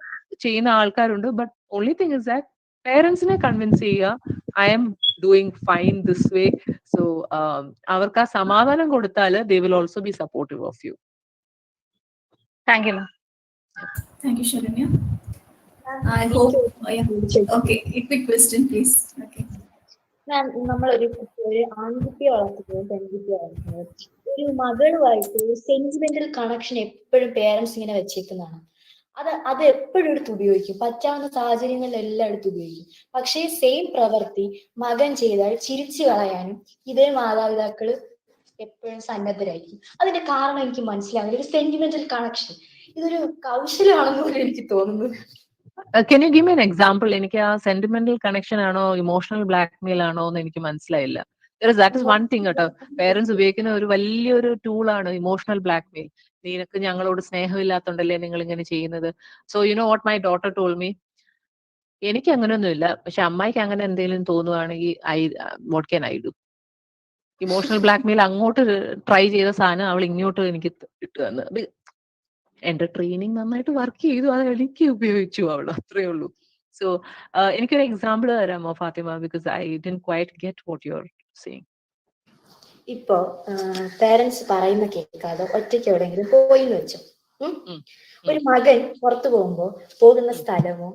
ചെയ്യുന്ന ആൾക്കാരുണ്ട്. But only thing is that പേരൻസിനെ convince ചെയ്യുക, I am doing fine this way. So അവർക്ക് ആ സമാധാനം കൊടുത്താൽ they will also be supportive of you. Thank you ma'am. Thank you, Sharanya. I hope, okay, a quick question please. Okay. നമ്മളൊരു ആൺകുട്ടിയെ വളർത്തുകയും പെൺകുട്ടിയെ വളർത്തുകയും ഒരു മകളുമായിട്ട് ഒരു സെന്റിമെന്റൽ കണക്ഷൻ എപ്പോഴും പേരൻസ് ഇങ്ങനെ വെച്ചേക്കുന്നതാണ്. അത് എപ്പോഴും എടുത്ത് ഉപയോഗിക്കും, പറ്റാവുന്ന സാഹചര്യങ്ങളിൽ എല്ലാം എടുത്ത് ഉപയോഗിക്കും. പക്ഷേ സെയിം പ്രവൃത്തി മകൻ ചെയ്താൽ ചിരിച്ചു കളയാനും ഇതേ മാതാപിതാക്കള് എപ്പോഴും സന്നദ്ധരായിരിക്കും. അതിന്റെ കാരണം എനിക്ക് മനസ്സിലാവില്ല. ഒരു സെന്റിമെന്റൽ കണക്ഷൻ ഇതൊരു കൗശലമാണെന്ന് എനിക്ക് തോന്നുന്നു. Can you give me an example? എനിക്ക് ആ സെന്റിമെന്റൽ കണക്ഷൻ ആണോ ഇമോഷണൽ ബ്ലാക്ക്മെയിൽ ആണോ എന്ന് എനിക്ക് മനസ്സിലായില്ല. ദാറ്റ് ഇസ് വൺ തിങ് കേട്ടോ. പേരൻസ് ഉപയോഗിക്കുന്ന ഒരു വലിയൊരു ടൂളാണ് ഇമോഷണൽ ബ്ലാക്ക്മെയിൽ. നിനക്ക് ഞങ്ങളോട് സ്നേഹമില്ലാത്തോണ്ടല്ലേ നിങ്ങൾ ഇങ്ങനെ ചെയ്യുന്നത്. So you know what my daughter told me, എനിക്ക് അങ്ങനെയൊന്നുമില്ല, പക്ഷെ അമ്മായിക്ക് അങ്ങനെ എന്തെങ്കിലും തോന്നുവാണെങ്കിൽ what can I do? Emotional blackmail അങ്ങോട്ട് ട്രൈ ചെയ്ത സാധനം അവൾ ഇങ്ങോട്ട് എനിക്ക് ഇട്ടു തന്നു. എന്റെ ട്രെയിനിങ് നന്നായിട്ട് വർക്ക് ചെയ്തു, അത് എനിക്ക് ഉപയോഗിച്ചു അവൾ, അത്രേ ഉള്ളൂ. സോ എനിക്കൊരു എക്സാമ്പിൾ തരാമോ Fathima? Because I didn't quite get what you are saying. ഇപ്പോ പേരൻസ് പറയുന്ന കേൾക്കാതെ ഒറ്റയ്ക്ക് എവിടെയെങ്കിലും പോയി എന്ന് വെച്ചു, ഒരു മകൻ പുറത്തു പോകുന്ന സ്ഥലമോ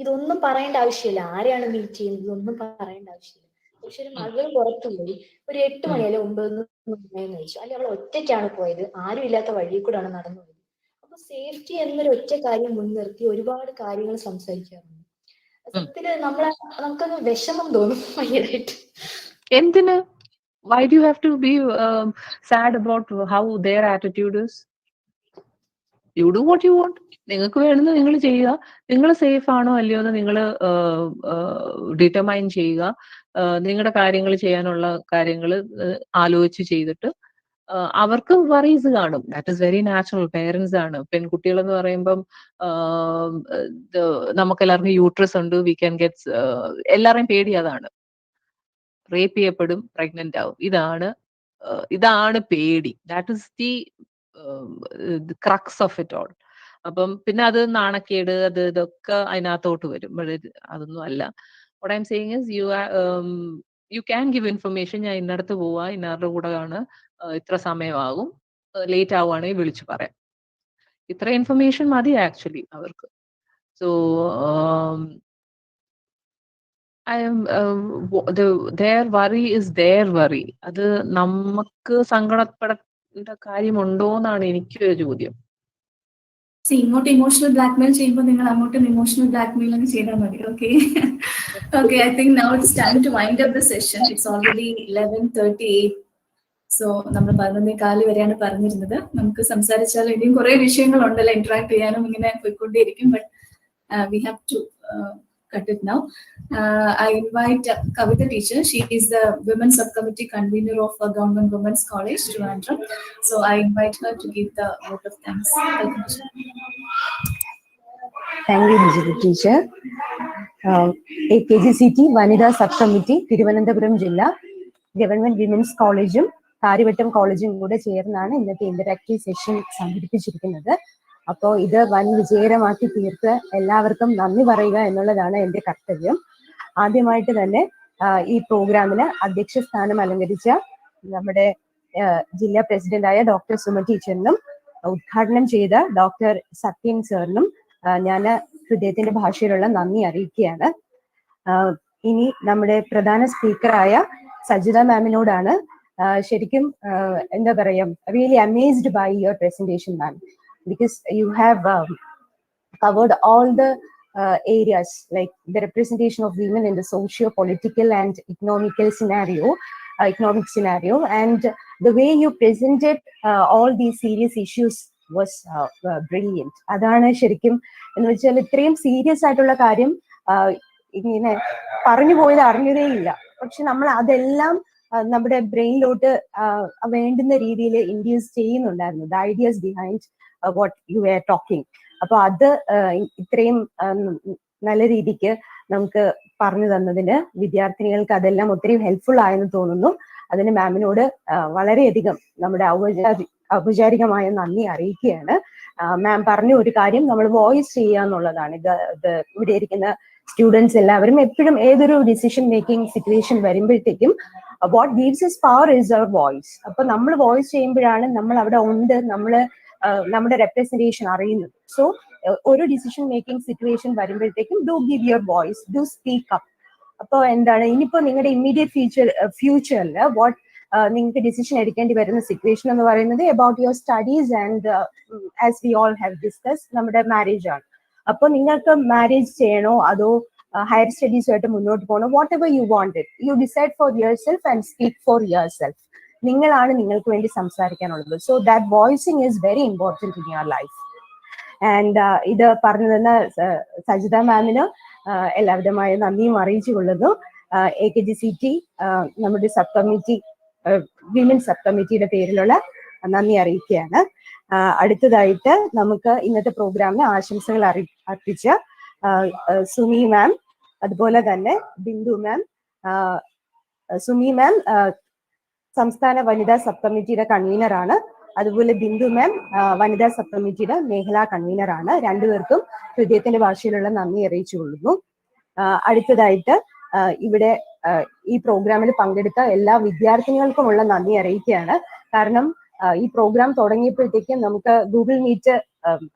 ഇതൊന്നും പറയേണ്ട ആവശ്യമില്ല, ആരെയാണ് മീറ്റ് ചെയ്യുന്നത് ഇതൊന്നും പറയേണ്ട ആവശ്യമില്ല. പക്ഷെ ഒരു മകൾ പുറത്തുപോയി ഒരു 8 മണിയല്ലേ 9 മണിയെന്ന് വെച്ചു, അല്ലെ അവൾ ഒറ്റയ്ക്കാണ് പോയത്, ആരും ഇല്ലാത്ത വഴിയിൽ കൂടെയാണ് നടന്നു പോയത്. അപ്പൊ സേഫ്റ്റി എന്നൊരു ഒറ്റ കാര്യം മുൻനിർത്തി ഒരുപാട് കാര്യങ്ങൾ സംസാരിക്കാറുണ്ട്. സത്യത്തില് നമുക്കത് വിഷമം തോന്നും ഭയങ്കരമായിട്ട്. എന്തിന്? Why do you have to be sad about how their attitude is? You do what you want. നിങ്ങൾക്ക് വേണമെന്ന് നിങ്ങൾ ചെയ്യുക. നിങ്ങൾ സേഫ് ആണോ അല്ലയോ എന്ന് നിങ്ങൾ ഡിറ്റർമൈൻ ചെയ്യുക. നിങ്ങളുടെ കാര്യങ്ങൾ ചെയ്യാനുള്ള കാര്യങ്ങൾ ആലോചിച്ച് ചെയ്തിട്ട് അവർക്ക് വറീസ് കാണും. That is very natural. Parents ആണ്. പെൺകുട്ടികൾ എന്ന് പറയുമ്പം നമുക്കെല്ലാവർക്കും യൂട്രസ് ഉണ്ട്, വി ക്യാൻ ഗെറ്റ്, എല്ലാവരെയും പേടി അതാണ്. റേപ്പ് ചെയ്യപ്പെടും, പ്രഗ്നന്റ് ആവും, ഇതാണ് പേടി. That is the crux of it all. അപ്പം പിന്നെ അത് നാണക്കേട് ഇതൊക്കെ അതിനകത്തോട്ട് വരും. അതൊന്നും അല്ല. What I am saying is you can give information. ഞാൻ ഇന്നടത്ത് പോവാ, ഇന്നാരുടെ കൂടെ ആണ്, ഇത്ര സമയമാകും, ലേറ്റ് ആവുകയാണെങ്കിൽ വിളിച്ചു പറയാം. ഇത്ര ഇൻഫർമേഷൻ മതി ആക്ച്വലി അവർക്ക്. So their worry is their worry. അത് നമുക്ക് സങ്കടപ്പെടേണ്ട കാര്യമുണ്ടോ എന്നാണ് എനിക്കൊരു ചോദ്യം. ഇങ്ങോട്ട് ഇമോഷണൽ ബ്ലാക്ക്മെയിൽ ചെയ്യുമ്പോൾ നിങ്ങൾ അങ്ങോട്ടും ഇമോഷണൽ ബ്ലാക്ക്മെയിൽ അങ്ങ് ചെയ്താൽ മതി. Okay okay, I think now it's time to wind up the session. It's already 11:38. So നമ്മൾ 11:15 വരെയാണ് പറഞ്ഞിരുന്നത്. നമുക്ക് സംസാരിച്ചാൽ ഇനിയും കുറെ വിഷയങ്ങളുണ്ടല്ലോ ഇന്ററാക്ട് ചെയ്യാനും, ഇങ്ങനെ പോയിക്കൊണ്ടേയിരിക്കും. But we have to cut it now. I invite Kavita teacher. She is the women's subcommittee convener of Government Women's College, Trivandrum. So I invite her to give the vote of thanks. Thank you, Nijita teacher. AKGCT Vanida Subcommittee, Thiruvananthapuram Jilla, Government Women's College, Karyavattom കോളേജും കൂടെ ചേർന്നാണ് ഇന്നത്തെ interactive session സംഘടിപ്പിച്ചിരിക്കുന്നത്. അപ്പോൾ ഇത് വൻ വിജയകരമാക്കി തീർത്ത് എല്ലാവർക്കും നന്ദി പറയുക എന്നുള്ളതാണ് എൻ്റെ കർത്തവ്യം. ആദ്യമായിട്ട് തന്നെ ഈ പ്രോഗ്രാമിന് അധ്യക്ഷ സ്ഥാനം അലങ്കരിച്ച നമ്മുടെ ജില്ലാ പ്രസിഡന്റായ ഡോക്ടർ സുമ ടീച്ചറിനും ഉദ്ഘാടനം ചെയ്ത ഡോക്ടർ സത്യൻ സാറിനും ഞാൻ ഹൃദയത്തിന്റെ ഭാഷയിലുള്ള നന്ദി അറിയിക്കുകയാണ്. ഇനി നമ്മുടെ പ്രധാന സ്പീക്കറായ സജിത മാമിനോടാണ്. ശരിക്കും എന്താ പറയാ, really amazed by your presentation ma'am, because you have covered all the areas like the representation of women in the socio-political and economic scenario, and the way you presented all these serious issues was brilliant. അതാണ് ശരിക്കും എന്ന് വെച്ചാൽ ഇത്രയും serious ആയിട്ടുള്ള കാര്യം ഇങ്ങനെ പറഞ്ഞു പോയത് അറിഞ്ഞതേ ഇല്ല. പക്ഷെ നമ്മൾ അതെല്ലാം നമ്മുടെ ബ്രെയിനിലോട്ട് വേണ്ടുന്ന രീതിയിൽ ഇൻഡ്യൂസ് ചെയ്യുന്നുണ്ടായിരുന്നു, the ideas behind what you are talking. അപ്പൊ അത് ഇത്രയും നല്ല രീതിക്ക് നമുക്ക് പറഞ്ഞു തന്നതിന് വിദ്യാർത്ഥിനികൾക്ക് അതെല്ലാം ഒത്തിരി ഹെൽപ്ഫുൾ ആയെന്ന് തോന്നുന്നു. അതിന് മാമിനോട് വളരെയധികം നമ്മുടെ ഔപചാരികമായ നന്ദി അറിയിക്കുകയാണ്. മാം പറഞ്ഞ ഒരു കാര്യം നമ്മൾ വോയിസ് ചെയ്യുക എന്നുള്ളതാണ്. ഇവിടെ ഇരിക്കുന്ന സ്റ്റുഡൻസ് എല്ലാവരും എപ്പോഴും ഏതൊരു ഡിസിഷൻ മേക്കിംഗ് സിറ്റുവേഷൻ വരുമ്പോഴത്തേക്കും what gives us power is our voice. അപ്പൊ നമ്മൾ വോയിസ് ചെയ്യുമ്പോഴാണ് നമ്മൾ അവിടെ ഉണ്ട്, നമ്മുടെ റെപ്രസെന്റേഷൻ അറിയുന്നത്. സോ ഒരു ഡിസിഷൻ മേക്കിംഗ് സിറ്റുവേഷൻ വരുമ്പോഴത്തേക്കും do give your voice, do speak up. അപ്പൊ എന്താണ് ഇനിയിപ്പോ നിങ്ങളുടെ ഇമ്മീഡിയറ്റ് ഫ്യൂച്ചറിൽ വാട്ട് നിങ്ങൾക്ക് ഡിസിഷൻ എടുക്കേണ്ടി വരുന്ന സിറ്റുവേഷൻ എന്ന് പറയുന്നത് about your studies and as we all have discuss നമ്മുടെ മാരേജ് ആണ്. അപ്പൊ നിങ്ങൾക്ക് മാരേജ് ചെയ്യണോ അതോ ഹയർ സ്റ്റഡീസുമായിട്ട് മുന്നോട്ട് പോകണോ, whatever you wanted, you decide for yourself and speak for yourself. നിങ്ങളാണ് നിങ്ങൾക്ക് വേണ്ടി സംസാരിക്കാനുള്ളത്. So that voicing is very important in your life. And ഇത് പറഞ്ഞു തന്ന സജിത മാമിന് എല്ലാവിധമായ നന്ദിയും അറിയിച്ചു കൊള്ളുന്നു. AKGCT നമ്മുടെ സബ് കമ്മിറ്റി, വിമൻ സബ് കമ്മിറ്റിയുടെ പേരിലുള്ള നന്ദി അറിയിക്കുകയാണ്. അടുത്തതായിട്ട് നമുക്ക് ഇന്നത്തെ പ്രോഗ്രാമിന് ആശംസകൾ അർപ്പിച്ച സുമി മാം, അതുപോലെ തന്നെ ബിന്ദു മാം. സുമി മാം സംസ്ഥാന വനിതാ സബ് കമ്മിറ്റിയുടെ കൺവീനറാണ്. അതുപോലെ ബിന്ദു മാം വനിതാ സബ് കമ്മിറ്റിയുടെ മേഖലാ കൺവീനറാണ്. രണ്ടുപേർക്കും ഹൃദയത്തിന്റെ ഭാഷയിലുള്ള നന്ദി അറിയിച്ചു കൊള്ളുന്നു. അടുത്തതായിട്ട് ഇവിടെ ഈ പ്രോഗ്രാമിൽ പങ്കെടുത്ത എല്ലാ വിദ്യാർത്ഥിനികൾക്കുമുള്ള നന്ദി അറിയിക്കുകയാണ്. കാരണം ഈ പ്രോഗ്രാം തുടങ്ങിയപ്പോഴത്തേക്കും നമുക്ക് ഗൂഗിൾ മീറ്റ്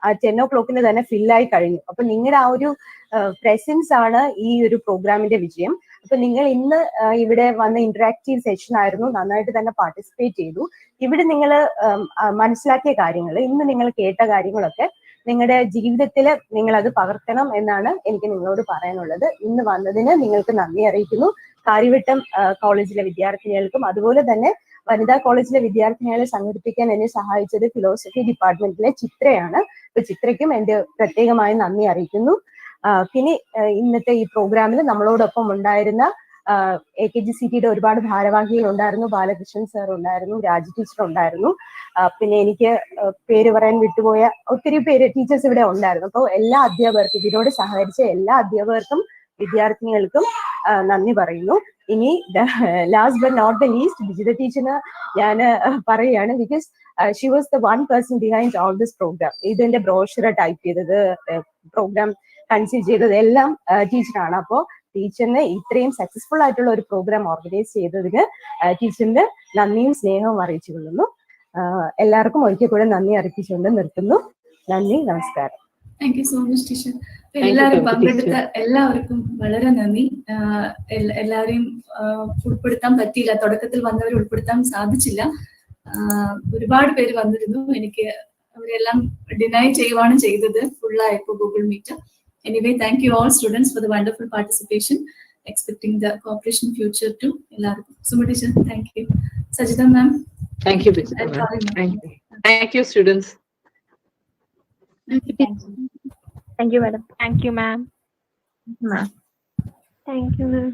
10 o'clock തന്നെ ഫില്ലായി കഴിഞ്ഞു. അപ്പൊ നിങ്ങളുടെ ആ ഒരു പ്രസൻസ് ആണ് ഈ ഒരു പ്രോഗ്രാമിന്റെ വിജയം. അപ്പൊ നിങ്ങൾ ഇന്ന് ഇവിടെ വന്ന ഇന്ററാക്റ്റീവ് സെഷൻ ആയിരുന്നു, നന്നായിട്ട് തന്നെ പാർട്ടിസിപ്പേറ്റ് ചെയ്തു. ഇവിടെ നിങ്ങൾ മനസ്സിലാക്കിയ കാര്യങ്ങൾ, ഇന്ന് നിങ്ങൾ കേട്ട കാര്യങ്ങളൊക്കെ നിങ്ങളുടെ ജീവിതത്തിൽ നിങ്ങൾ അത് പകർത്തണം എന്നാണ് എനിക്ക് നിങ്ങളോട് പറയാനുള്ളത്. ഇന്ന് വന്നതിന് നിങ്ങൾക്ക് നന്ദി അറിയിക്കുന്നു. കാര്യവട്ടം കോളേജിലെ വിദ്യാർത്ഥിനികൾക്കും അതുപോലെ തന്നെ വനിതാ കോളേജിലെ വിദ്യാർത്ഥിനികളെ സംഘടിപ്പിക്കാൻ എന്നെ സഹായിച്ചത് ഫിലോസഫി ഡിപ്പാർട്ട്മെന്റിലെ ചിത്രയാണ്. അപ്പൊ ചിത്രയ്ക്കും എന്റെ പ്രത്യേകമായി നന്ദി അറിയിക്കുന്നു. പിന്നെ ഇന്നത്തെ ഈ പ്രോഗ്രാമിൽ നമ്മളോടൊപ്പം ഉണ്ടായിരുന്ന AKGCTയുടെ ഒരുപാട് ഭാരവാഹികൾ ഉണ്ടായിരുന്നു. ബാലകൃഷ്ണൻ സാർ ഉണ്ടായിരുന്നു, രാജി ടീച്ചർ ഉണ്ടായിരുന്നു. പിന്നെ എനിക്ക് പേര് പറയാൻ വിട്ടുപോയ ഒത്തിരി പേര് ടീച്ചേഴ്സ് ഇവിടെ ഉണ്ടായിരുന്നു. അപ്പോൾ എല്ലാ അധ്യാപകർക്കും, ഇതിനോട് സഹകരിച്ച എല്ലാ അധ്യാപകർക്കും വിദ്യാർത്ഥിനികൾക്കും നന്ദി പറയുന്നു. ഇനി last but not the least Vijitha ടീച്ചറിന് ഞാൻ പറയുകയാണ്. Because she was the one person behind all this program. ഇതിന്റെ ബ്രോഷർ ടൈപ്പ് ചെയ്തത്, പ്രോഗ്രാം കൺസീവ് ചെയ്തത് എല്ലാം ടീച്ചറാണ്. അപ്പോൾ ടീച്ചറിന് ഇത്രയും സക്സസ്ഫുൾ ആയിട്ടുള്ള ഒരു പ്രോഗ്രാം ഓർഗനൈസ് ചെയ്തതിന് ടീച്ചറിന്റെ നന്ദിയും സ്നേഹവും അറിയിച്ചു കൊള്ളുന്നു. എല്ലാവർക്കും ഒരിക്കൽ കൂടെ നന്ദി അറിയിച്ചുകൊണ്ട് നിർത്തുന്നു. നന്ദി, നമസ്കാരം. Thank you so much teacher. എല്ലാവരും പങ്കെടുത്ത എല്ലാവർക്കും വളരെ നന്ദി. എല്ലാവരെയും ഉൾപ്പെടുത്താൻ പറ്റിയില്ല, തുടക്കത്തിൽ വന്നവരെ ഉൾപ്പെടുത്താൻ സാധിച്ചില്ല. ഒരുപാട് പേര് വന്നിരുന്നു. എനിക്ക് അവരെല്ലാം ഡിനൈ ചെയ്യുവാണ് ചെയ്തത് ഫുള്ളായപ്പോ Google Meet. Anyway, thank you all students for the wonderful participation. Expecting the cooperation future too. എല്ലാവർക്കും. Suma teacher, thank you. Sajida ma'am. Thank you, thank you students. Thank you madam. Thank you ma'am. Thank you ma'am.